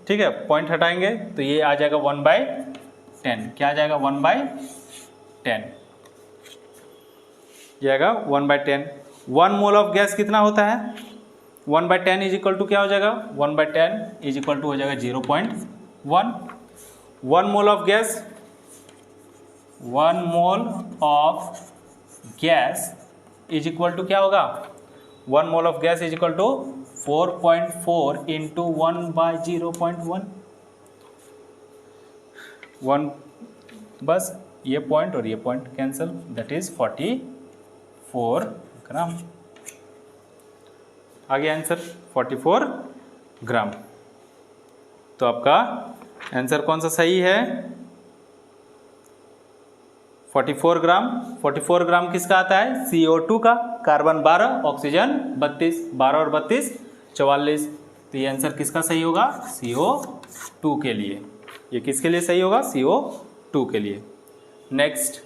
ठीक है, पॉइंट हटाएंगे तो ये आ जाएगा 1/10। क्या आ जाएगा? 1/10 जाएगा, 1/10। 1 मोल ऑफ गैस कितना होता है? 1/10 इज इक्वल टू क्या हो जाएगा? 1/10 इज इक्वल टू हो जाएगा 0.1। 1 mole of gas, 1 mole of gas is equal to क्या होगा? 1 mole of gas is equal to 4.4 into 1/0.1। 1, बस ये पॉइंट और ये point cancel, that is 44 gram. आगे आंसर 44 ग्राम। तो आपका आंसर कौन सा सही है? 44 ग्राम। 44 ग्राम किसका आता है? CO2 का। कार्बन 12, ऑक्सीजन 32, 12 और 32 44। तो ये आंसर किसका सही होगा? CO2 के लिए। ये किसके लिए सही होगा? CO2 के लिए। Next,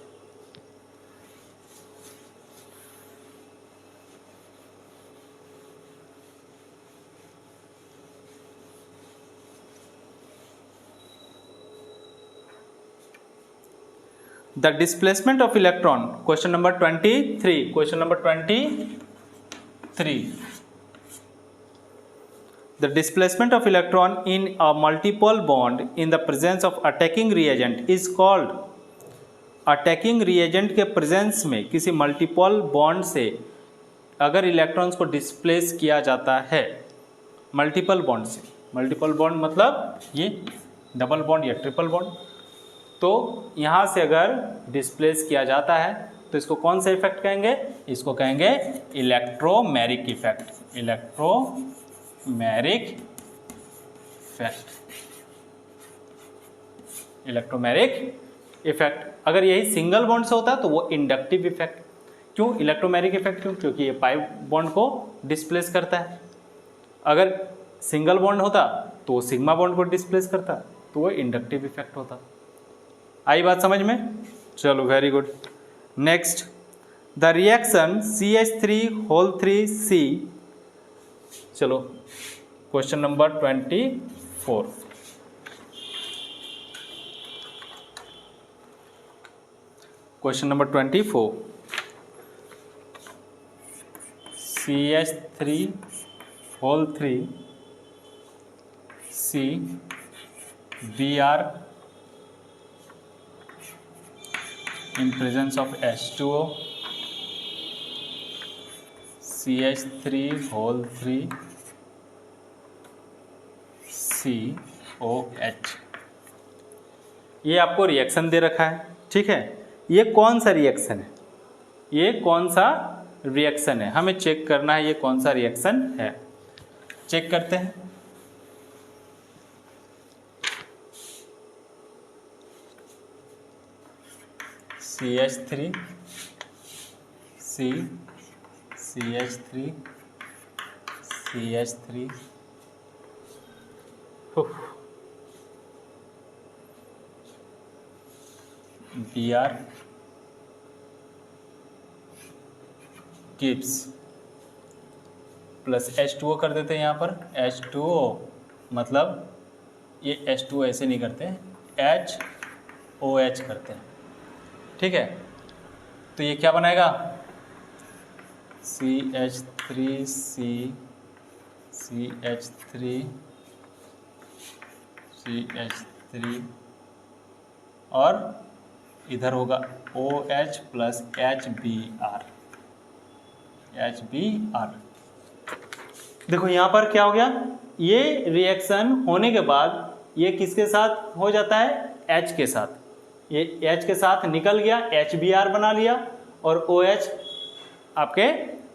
the displacement of electron, question number 23, question number 23, the displacement of electron in a multiple bond in the presence of attacking reagent is called, attacking reagent के प्रेजेंस में किसी मल्टीपल बॉन्ड से अगर इलेक्ट्रॉन्स को डिस्प्लेस किया जाता है, मल्टीपल बॉन्ड से, मल्टीपल बॉन्ड मतलब ये डबल बॉन्ड या ट्रिपल बॉन्ड, तो यहाँ से अगर डिस्प्लेस किया जाता है तो इसको कौन सा इफेक्ट कहेंगे? इसको कहेंगे electromeric effect. Electromeric effect, electromeric effect. अगर यही सिंगल बॉन्ड से होता तो वो इंडक्टिव इफेक्ट। क्यों इलेक्ट्रोमेरिक इफेक्ट? क्यों? क्योंकि ये पाई बॉन्ड को डिस्प्लेस करता है। अगर सिंगल बॉन्ड होता तो वो सिग्मा बॉन्ड को डिस्प्लेस करता, तो वो इंडक्टिव इफेक्ट होता। आई बात समझ में? चलो, very good. Next, the reaction CH3 चलो question number 24। Question number 24, CH3 Br in presence of H2O, CH3 COH। ये आपको रिएक्शन दे रखा है। ठीक है, ये कौन सा रिएक्शन है? ये कौन सा रिएक्शन है? हमें चेक करना है ये कौन सा रिएक्शन है। चेक करते हैं। CH3 CH3 CH3 Br Gibbs plus H2O कर देते हैं यहाँ पर H2O, मतलब ये H2O ऐसे नहीं करते, HOH करते हैं, ठीक है। तो ये क्या बनाएगा, CH3 और इधर होगा OH प्लस HBr। देखो यहाँ पर क्या हो गया, ये रिएक्शन होने के बाद ये किसके साथ हो जाता है, H के साथ, ये H के साथ निकल गया, HBr बना लिया और OH आपके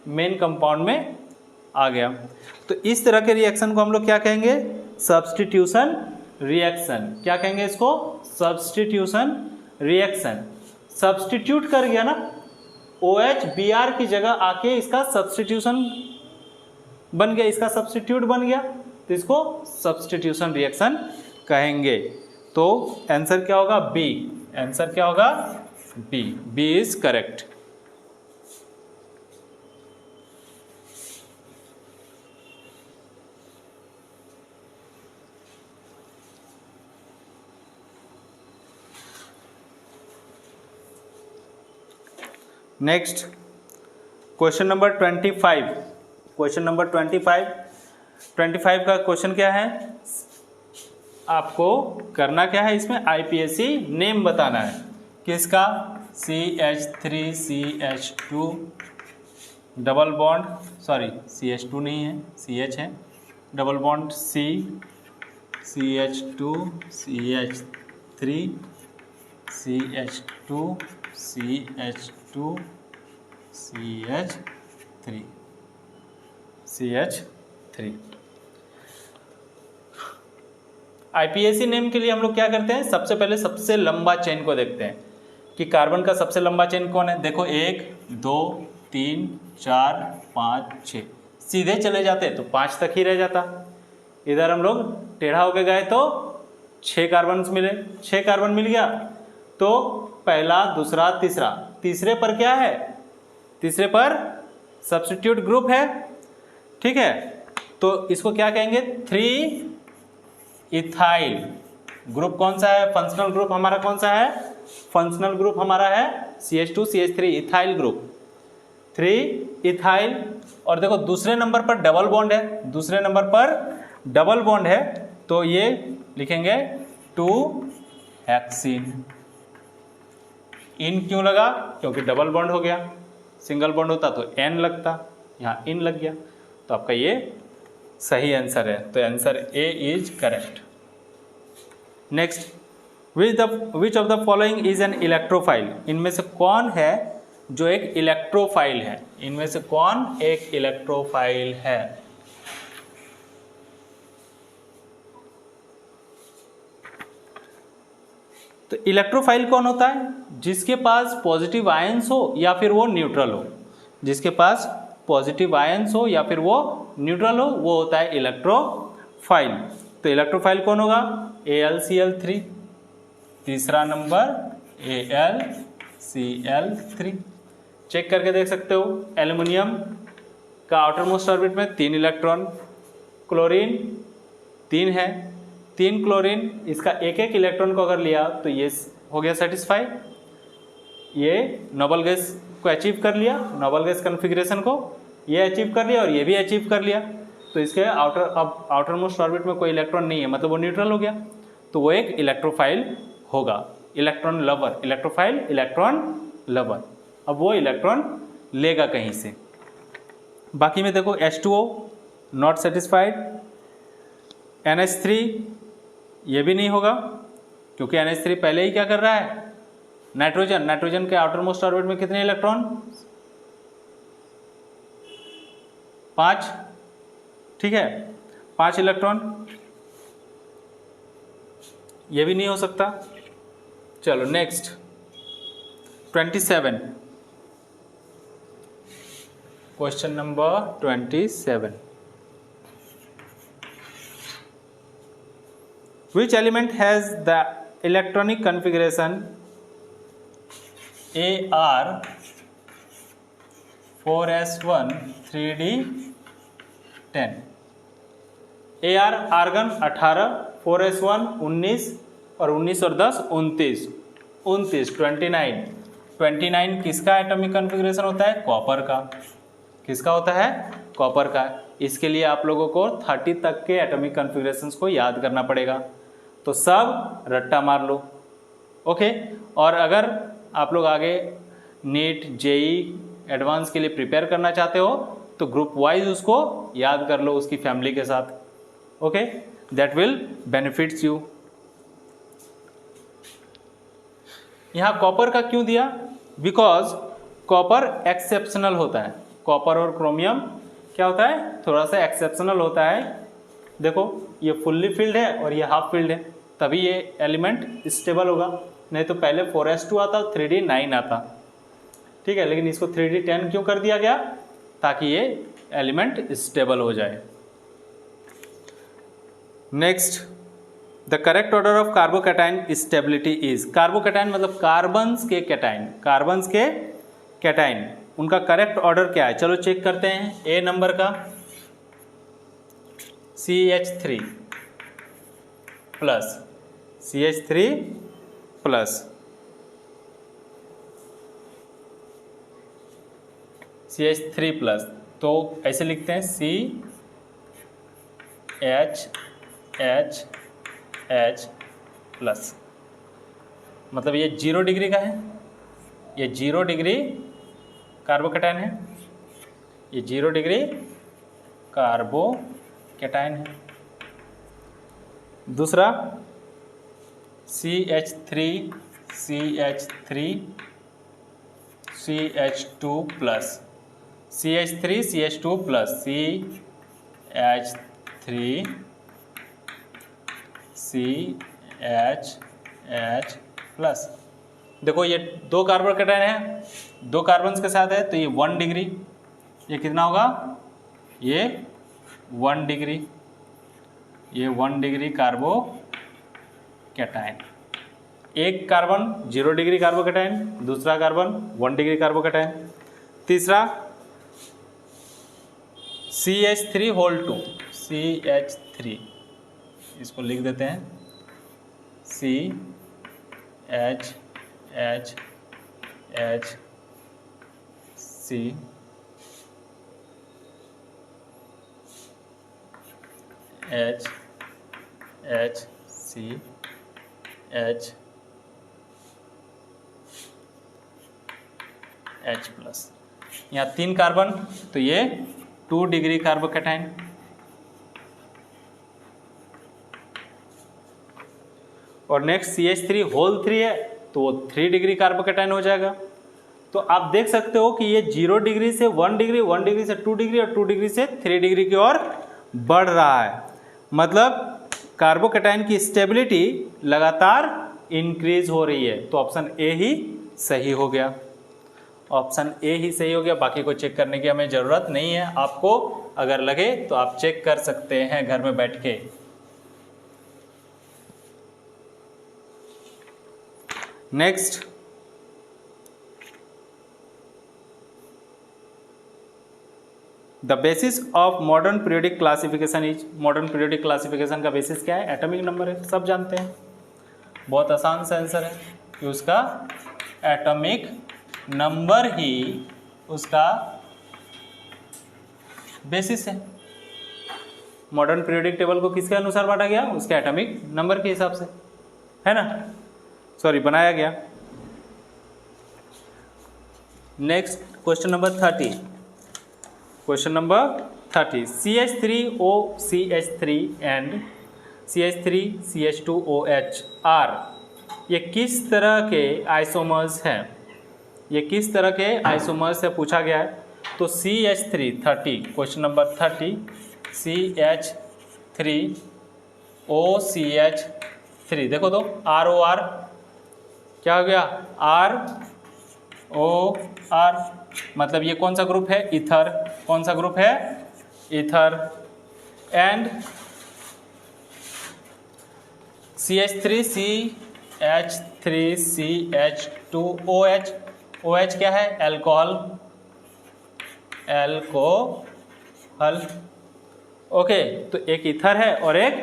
मेन कंपाउंड में आ गया। तो इस तरह के रिएक्शन को हम लोग क्या कहेंगे, सब्स्टिट्यूशन रिएक्शन। क्या कहेंगे इसको, सब्स्टिट्यूशन रिएक्शन। सब्स्टिट्यूट कर गया ना, OH Br की जगह आके इसका सब्स्टिट्यूशन बन गया, इसका सब्स्टिट्यूट बन गया, तो इसको सब्स्टिट्यूशन रिएक्शन कहेंगे। तो आंसर क्या होगा, बी। आंसर क्या होगा, B. B is correct. Next question number 25। Question number 25 का क्वेश्चन क्या है, आपको करना क्या है, इसमें IPSC नेम बताना है किसका, CH3CH2 double bond, sorry CH2 नहीं है, CH है, double bond CH2 CH3 CH2 CH2 CH3। IPSC name के लिए हम लोग क्या करते हैं, सबसे पहले सबसे लंबा चेन को देखते हैं कि कार्बन का सबसे लंबा चेन कौन है। देखो 1 2 3 4 5 6, सीधे चले जाते तो 5 तक ही रह जाता। इधर हम लोग टेढ़ा होके गए तो 6 कार्बन मिले, 6 कार्बन मिल गया, तो पहला दूसरा तीसरा, तीसरे पर क्या है, तीसरे पर सब्स्टिट्यूट ग्रुप है, ठीक है। तो इसको क्या कहेंगे, 3 इथाइल ग्रुप। कौन सा है, फंक्शनल ग्रुप हमारा कौन सा है, फंक्शनल ग्रुप हमारा है CH2 CH3 ethyl group, 3 ethyl. और देखो दूसरे नंबर पर डबल बॉन्ड है, दूसरे नंबर पर डबल बॉन्ड है, तो ये लिखेंगे 2 हेक्सिन। इन क्यों लगा, क्योंकि डबल बॉन्ड हो गया, सिंगल बॉन्ड होता तो N लगता, यहाँ इन लग गया, तो आपका ये सही आंसर है। तो answer A is correct. Next, which of the following is an electrophile. इनमें से कौन है जो एक इलेक्ट्रोफाइल है, इनमें से कौन एक इलेक्ट्रोफाइल है। तो इलेक्ट्रोफाइल कौन होता है, जिसके पास पॉजिटिव आयंस हो या फिर वो न्यूट्रल हो, जिसके पास पॉजिटिव आयंस हो या फिर वो न्यूट्रल हो, वो होता है इलेक्ट्रोफाइल। तो इलेक्ट्रोफाइल कौन होगा, AlCl3, तीसरा नंबर AlCl3। चेक करके देख सकते हो, एल्युमिनियम का आउटर मोस्ट ऑर्बिट में 3 इलेक्ट्रॉन, क्लोरीन 3 है, 3 क्लोरीन, इसका एक एक इलेक्ट्रॉन को अगर लिया तो ये हो गया सेटिस्फाई, ये नोबल गैस को अचीव कर लिया, नोबल गैस कन्फिग्रेशन को ये अचीव कर लिया और ये भी अचीव कर लिया। तो इसके आउटर मोस्ट ऑर्बिट में कोई इलेक्ट्रॉन नहीं है, मतलब वो न्यूट्रल हो गया, तो वो एक इलेक्ट्रोफाइल होगा, electron lover. Electrophile electron lover, अब वो इलेक्ट्रॉन लेगा कहीं से। बाकी में देखो H2O नॉट सेटिस्फाइड, NH3 ये भी नहीं होगा, क्योंकि NH3 पहले ही क्या कर रहा है, नाइट्रोजन, नाइट्रोजन के आउटर मोस्ट ऑर्बिट में कितने इलेक्ट्रॉन, 5, ठीक है, 5 इलेक्ट्रॉन, ये भी नहीं हो सकता। चलो next 27। Question number 27. Which element has the electronic configuration AR4S1 3D10? AR argon 18, 4S1 19 और 19 और 10 29, 29 किसका एटॉमिक कॉन्फ़िगरेशन होता है? कॉपर का। किसका होता है? कॉपर का। इसके लिए आप लोगों को 30 तक के एटॉमिक कॉन्फ़िगरेशंस को याद करना पड़ेगा, तो सब रट्टा मार लो। ओके। और अगर आप लोग आगे नीट जेई एडवांस के लिए प्रिपेयर करना चाहते हो तो ग्रुप वाइज उसको याद कर लो उसकी फैमिली के साथ। Okay, that will benefits you. यहाँ कॉपर का क्यों दिया? बिकॉज कॉपर एक्सेप्शनल होता है। कॉपर और क्रोमियम क्या होता है? थोड़ा सा एक्सेप्शनल होता है। देखो ये फुल्ली फिल्ड है और ये हाफ फिल्ड है, तभी ये एलिमेंट स्टेबल होगा। नहीं तो पहले 4s2 आता, 3d9 आता। ठीक है, लेकिन इसको 3d10 क्यों कर दिया गया? ताकि ये एलिमेंट स्टेबल हो जाए। Next, the correct order of carbocation stability is. Carbocation मतलब कार्बन्स के कैटायन, कार्बन्स के कैटायन, उनका करेक्ट ऑर्डर क्या है? चलो चेक करते हैं। ए नंबर का CH3 plus, CH3 plus, CH3 plus, तो ऐसे लिखते हैं CHH प्लस। मतलब ये 0 डिग्री का है, ये 0 डिग्री कार्बोकैटायन है, ये 0 डिग्री कार्बोकैटायन है। दूसरा CH3 CH2 plus, CH3 CH2 plus, CH3 CH plus. देखो ये 2 कार्बोकैटायन है, 2 कार्बन्स के साथ है, तो ये 1 डिग्री, ये कितना होगा? ये 1 डिग्री, ये 1 डिग्री कार्बोकैटायन। एक कार्बन 0 डिग्री कार्बोकैटायन, दूसरा कार्बन 1 डिग्री कार्बोकैटायन। तीसरा CH3 होल 2, CH3, इसको लिख देते हैं CH C H प्लस। यहाँ 3 कार्बन, तो ये 2 डिग्री कार्बोकैटायन। और नेक्स्ट CH3 होल 3 है, तो वो 3 डिग्री कार्बोकैटायन हो जाएगा। तो आप देख सकते हो कि ये 0 डिग्री से 1 डिग्री, 1 डिग्री से 2 डिग्री और 2 डिग्री से 3 डिग्री की ओर बढ़ रहा है। मतलब कार्बोकैटायन की स्टेबिलिटी लगातार इंक्रीज हो रही है। तो ऑप्शन ए ही सही हो गया, ऑप्शन ए ही सही हो गया। बाकी को चेक करने की हमें ज़रूरत नहीं है। आपको अगर लगे तो आप चेक कर सकते हैं घर में बैठ के। Next, the basis of modern periodic classification is. Modern periodic classification का बेसिस क्या है? एटॉमिक नंबर है, सब जानते हैं। बहुत आसान सा आंसर है कि उसका एटॉमिक नंबर ही उसका बेसिस है। मॉडर्न पीरियोडिक टेबल को किसके अनुसार बांटा गया? उसके एटॉमिक नंबर के हिसाब से, है ना? सॉरी, बनाया गया। Next, question number 30। Question number 30, CH3O CH3 and CH3 CH2OH R, ये किस तरह के आइसोमर्स हैं? ये किस तरह के आइसोमर्स से पूछा गया है। तो CH3 30, क्वेश्चन नंबर 30, CH3OCH3, देखो तो ROR क्या हो गया? ROR मतलब ये कौन सा ग्रुप है? ईथर। कौन सा ग्रुप है? ईथर। And CH3CH2OH। OH क्या है? एल्कोहल। एल्कोहल। ओके, तो एक ईथर है और एक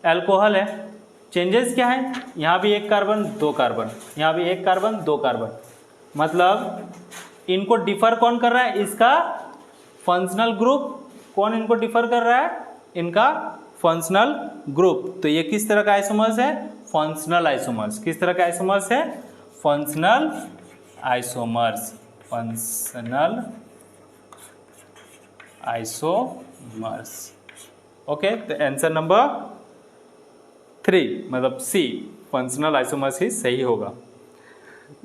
एल्कोहल है। चेंजेस क्या है? यहाँ भी एक कार्बन, दो कार्बन, यहाँ भी एक कार्बन, दो कार्बन। मतलब इनको डिफर कौन कर रहा है? इसका फंक्शनल ग्रुप। कौन इनको डिफर कर रहा है? इनका फंक्शनल ग्रुप। तो ये किस तरह का आइसोमर्स है? Functional isomers. किस तरह का आइसोमर्स है? Functional isomers. Functional isomers. Okay, तो आंसर नंबर 3 मतलब सी, फंक्शनल आइसोमर्स ही सही होगा।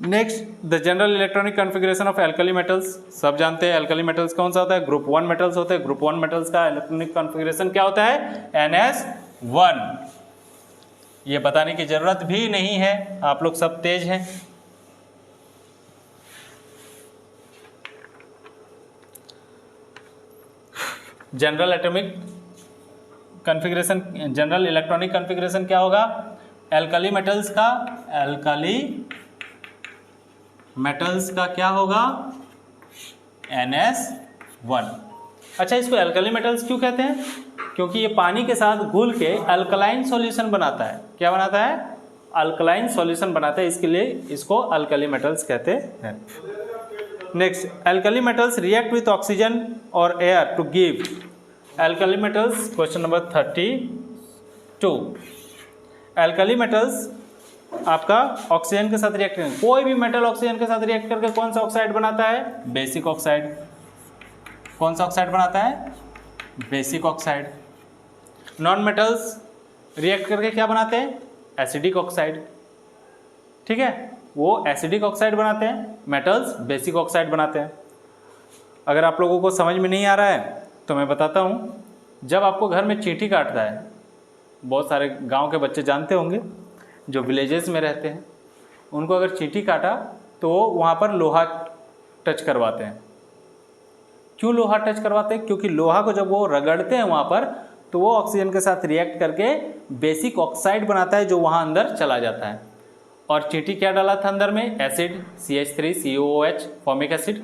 Next, the general electronic configuration of alkali metals. सब जानते हैं एल्कली मेटल्स कौन सा होता है? ग्रुप 1 मेटल्स होते हैं। ग्रुप 1 मेटल्स का इलेक्ट्रॉनिक कॉन्फ़िगरेशन क्या होता है? NS1। ये बताने की जरूरत भी नहीं है, आप लोग सब तेज हैं। General atomic configuration, general electronic configuration क्या होगा? एल्कली मेटल्स का, एल्कली मेटल्स का क्या होगा? NS1। अच्छा, इसको एल्कली मेटल्स क्यों कहते हैं? क्योंकि ये पानी के साथ घुल के अल्कलाइन सॉल्यूशन बनाता है। क्या बनाता है? अल्कलाइन सॉल्यूशन बनाता है, इसके लिए इसको अल्कली मेटल्स कहते हैं। Next, alkali metals react with oxygen और air to give. Alkali metals, question number 32। एल्कली मेटल्स आपका ऑक्सीजन के साथ रिएक्ट करेंगे। कोई भी मेटल ऑक्सीजन के साथ रिएक्ट करके कौन सा ऑक्साइड बनाता है? Basic oxide. कौन सा ऑक्साइड बनाता है? Basic oxide. Non metals react करके क्या बनाते हैं? Acidic oxide. ठीक है, वो एसिडिक ऑक्साइड बनाते हैं, मेटल्स बेसिक ऑक्साइड बनाते हैं। अगर आप लोगों को समझ में नहीं आ रहा है तो मैं बताता हूँ। जब आपको घर में चींटी काटता है, बहुत सारे गांव के बच्चे जानते होंगे जो विलेजेस में रहते हैं, उनको अगर चींटी काटा तो वहाँ पर लोहा टच करवाते हैं। क्यों लोहा टच करवाते हैं? क्योंकि लोहा को जब वो रगड़ते हैं वहाँ पर, तो वो ऑक्सीजन के साथ रिएक्ट करके बेसिक ऑक्साइड बनाता है जो वहाँ अंदर चला जाता है। और चींटी क्या डाला था अंदर में? Acid, CH3COOH, formic acid.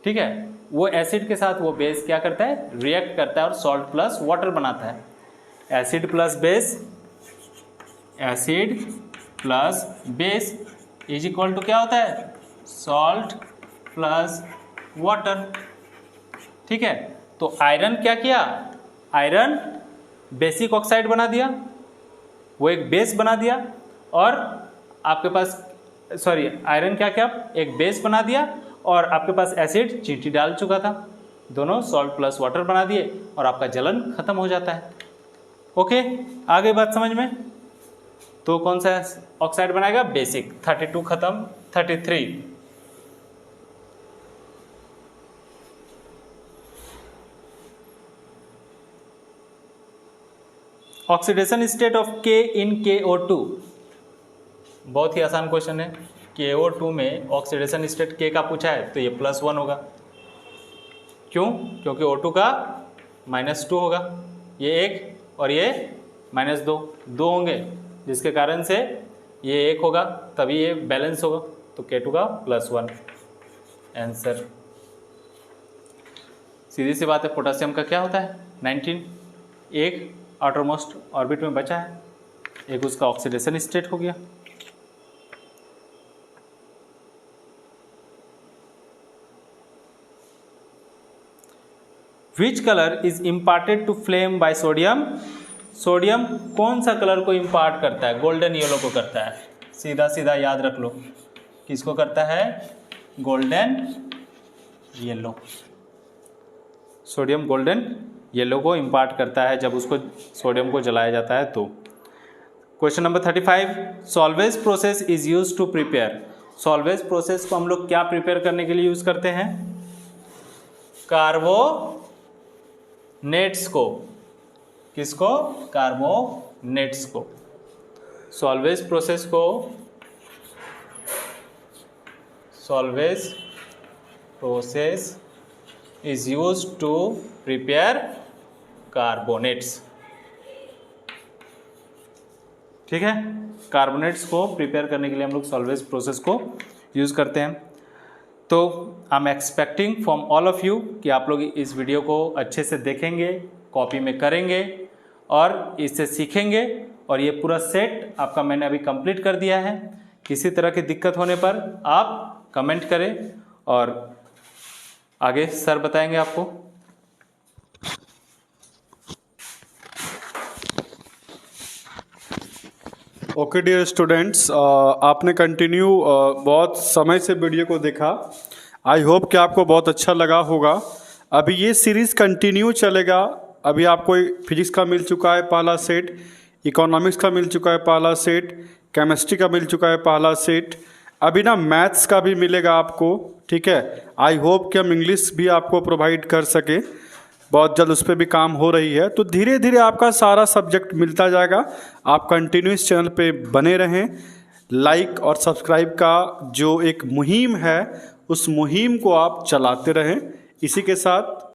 ठीक है, वो एसिड के साथ वो बेस क्या करता है? रिएक्ट करता है और सॉल्ट प्लस वाटर बनाता है। Acid plus base, acid plus base is equal to क्या होता है? Salt plus water. ठीक है, तो आयरन क्या किया? आयरन बेसिक ऑक्साइड बना दिया, वो एक बेस बना दिया। और आपके पास आयरन क्या किया? एक बेस बना दिया, और आपके पास एसिड चींटी डाल चुका था, दोनों सॉल्ट प्लस वाटर बना दिए और आपका जलन खत्म हो जाता है। ओके, आ गई बात समझ में? तो कौन सा ऑक्साइड बनाएगा? बेसिक। 32 खत्म, 33। Oxidation state of K in KO2। बहुत ही आसान क्वेश्चन है। KO2 में ऑक्सीडेशन स्टेट K का पूछा है तो ये +1 होगा। क्यों? क्योंकि O2 का -2 होगा, ये 1 और ये -2, 2 होंगे, जिसके कारण से ये 1 होगा, तभी ये बैलेंस होगा। तो K2 का +1 आंसर। सीधी सी बात है। पोटेशियम का क्या होता है? 19। एक आउटरमोस्ट ऑर्बिट में बचा है, एक उसका ऑक्सीडेशन स्टेट हो गया। Which colour is imparted to flame by sodium? Sodium कौन सा कलर को इम्पार्ट करता है? गोल्डन येलो को करता है। सीधा सीधा याद रख लो, किसको करता है? Golden yellow. Sodium golden yellow को इम्पार्ट करता है जब उसको सोडियम को जलाया जाता है तो। Question number 35, Solvay process is use to prepare. Solvay process को हम लोग क्या प्रिपेयर करने के लिए यूज करते हैं? कार्बोनेट्स को। किसको? कार्बोनेट्स को। सॉल्वेज प्रोसेस को, salvage process is used to prepare carbonates. ठीक है, कार्बोनेट्स को प्रिपेयर करने के लिए हम लोग सॉल्वेज प्रोसेस को यूज़ करते हैं। तो I am expecting from all of you कि आप लोग इस वीडियो को अच्छे से देखेंगे, कॉपी में करेंगे और इससे सीखेंगे। और ये पूरा सेट आपका मैंने अभी कंप्लीट कर दिया है। किसी तरह की दिक्कत होने पर आप कमेंट करें और आगे सर बताएंगे आपको। ओके डियर स्टूडेंट्स, आपने कंटिन्यू बहुत समय से वीडियो को देखा। आई होप कि आपको बहुत अच्छा लगा होगा। अभी ये सीरीज़ कंटिन्यू चलेगा। अभी आपको फिजिक्स का मिल चुका है पहला सेट, इकोनॉमिक्स का मिल चुका है पहला सेट, केमिस्ट्री का मिल चुका है पहला सेट। अभी ना मैथ्स का भी मिलेगा आपको, ठीक है। आई होप कि हम इंग्लिश भी आपको प्रोवाइड कर सके, बहुत जल्द उस पर भी काम हो रही है। तो धीरे धीरे आपका सारा सब्जेक्ट मिलता जाएगा। आप कंटिन्यूस चैनल पे बने रहें। लाइक और सब्सक्राइब का जो एक मुहिम है, उस मुहिम को आप चलाते रहें। इसी के साथ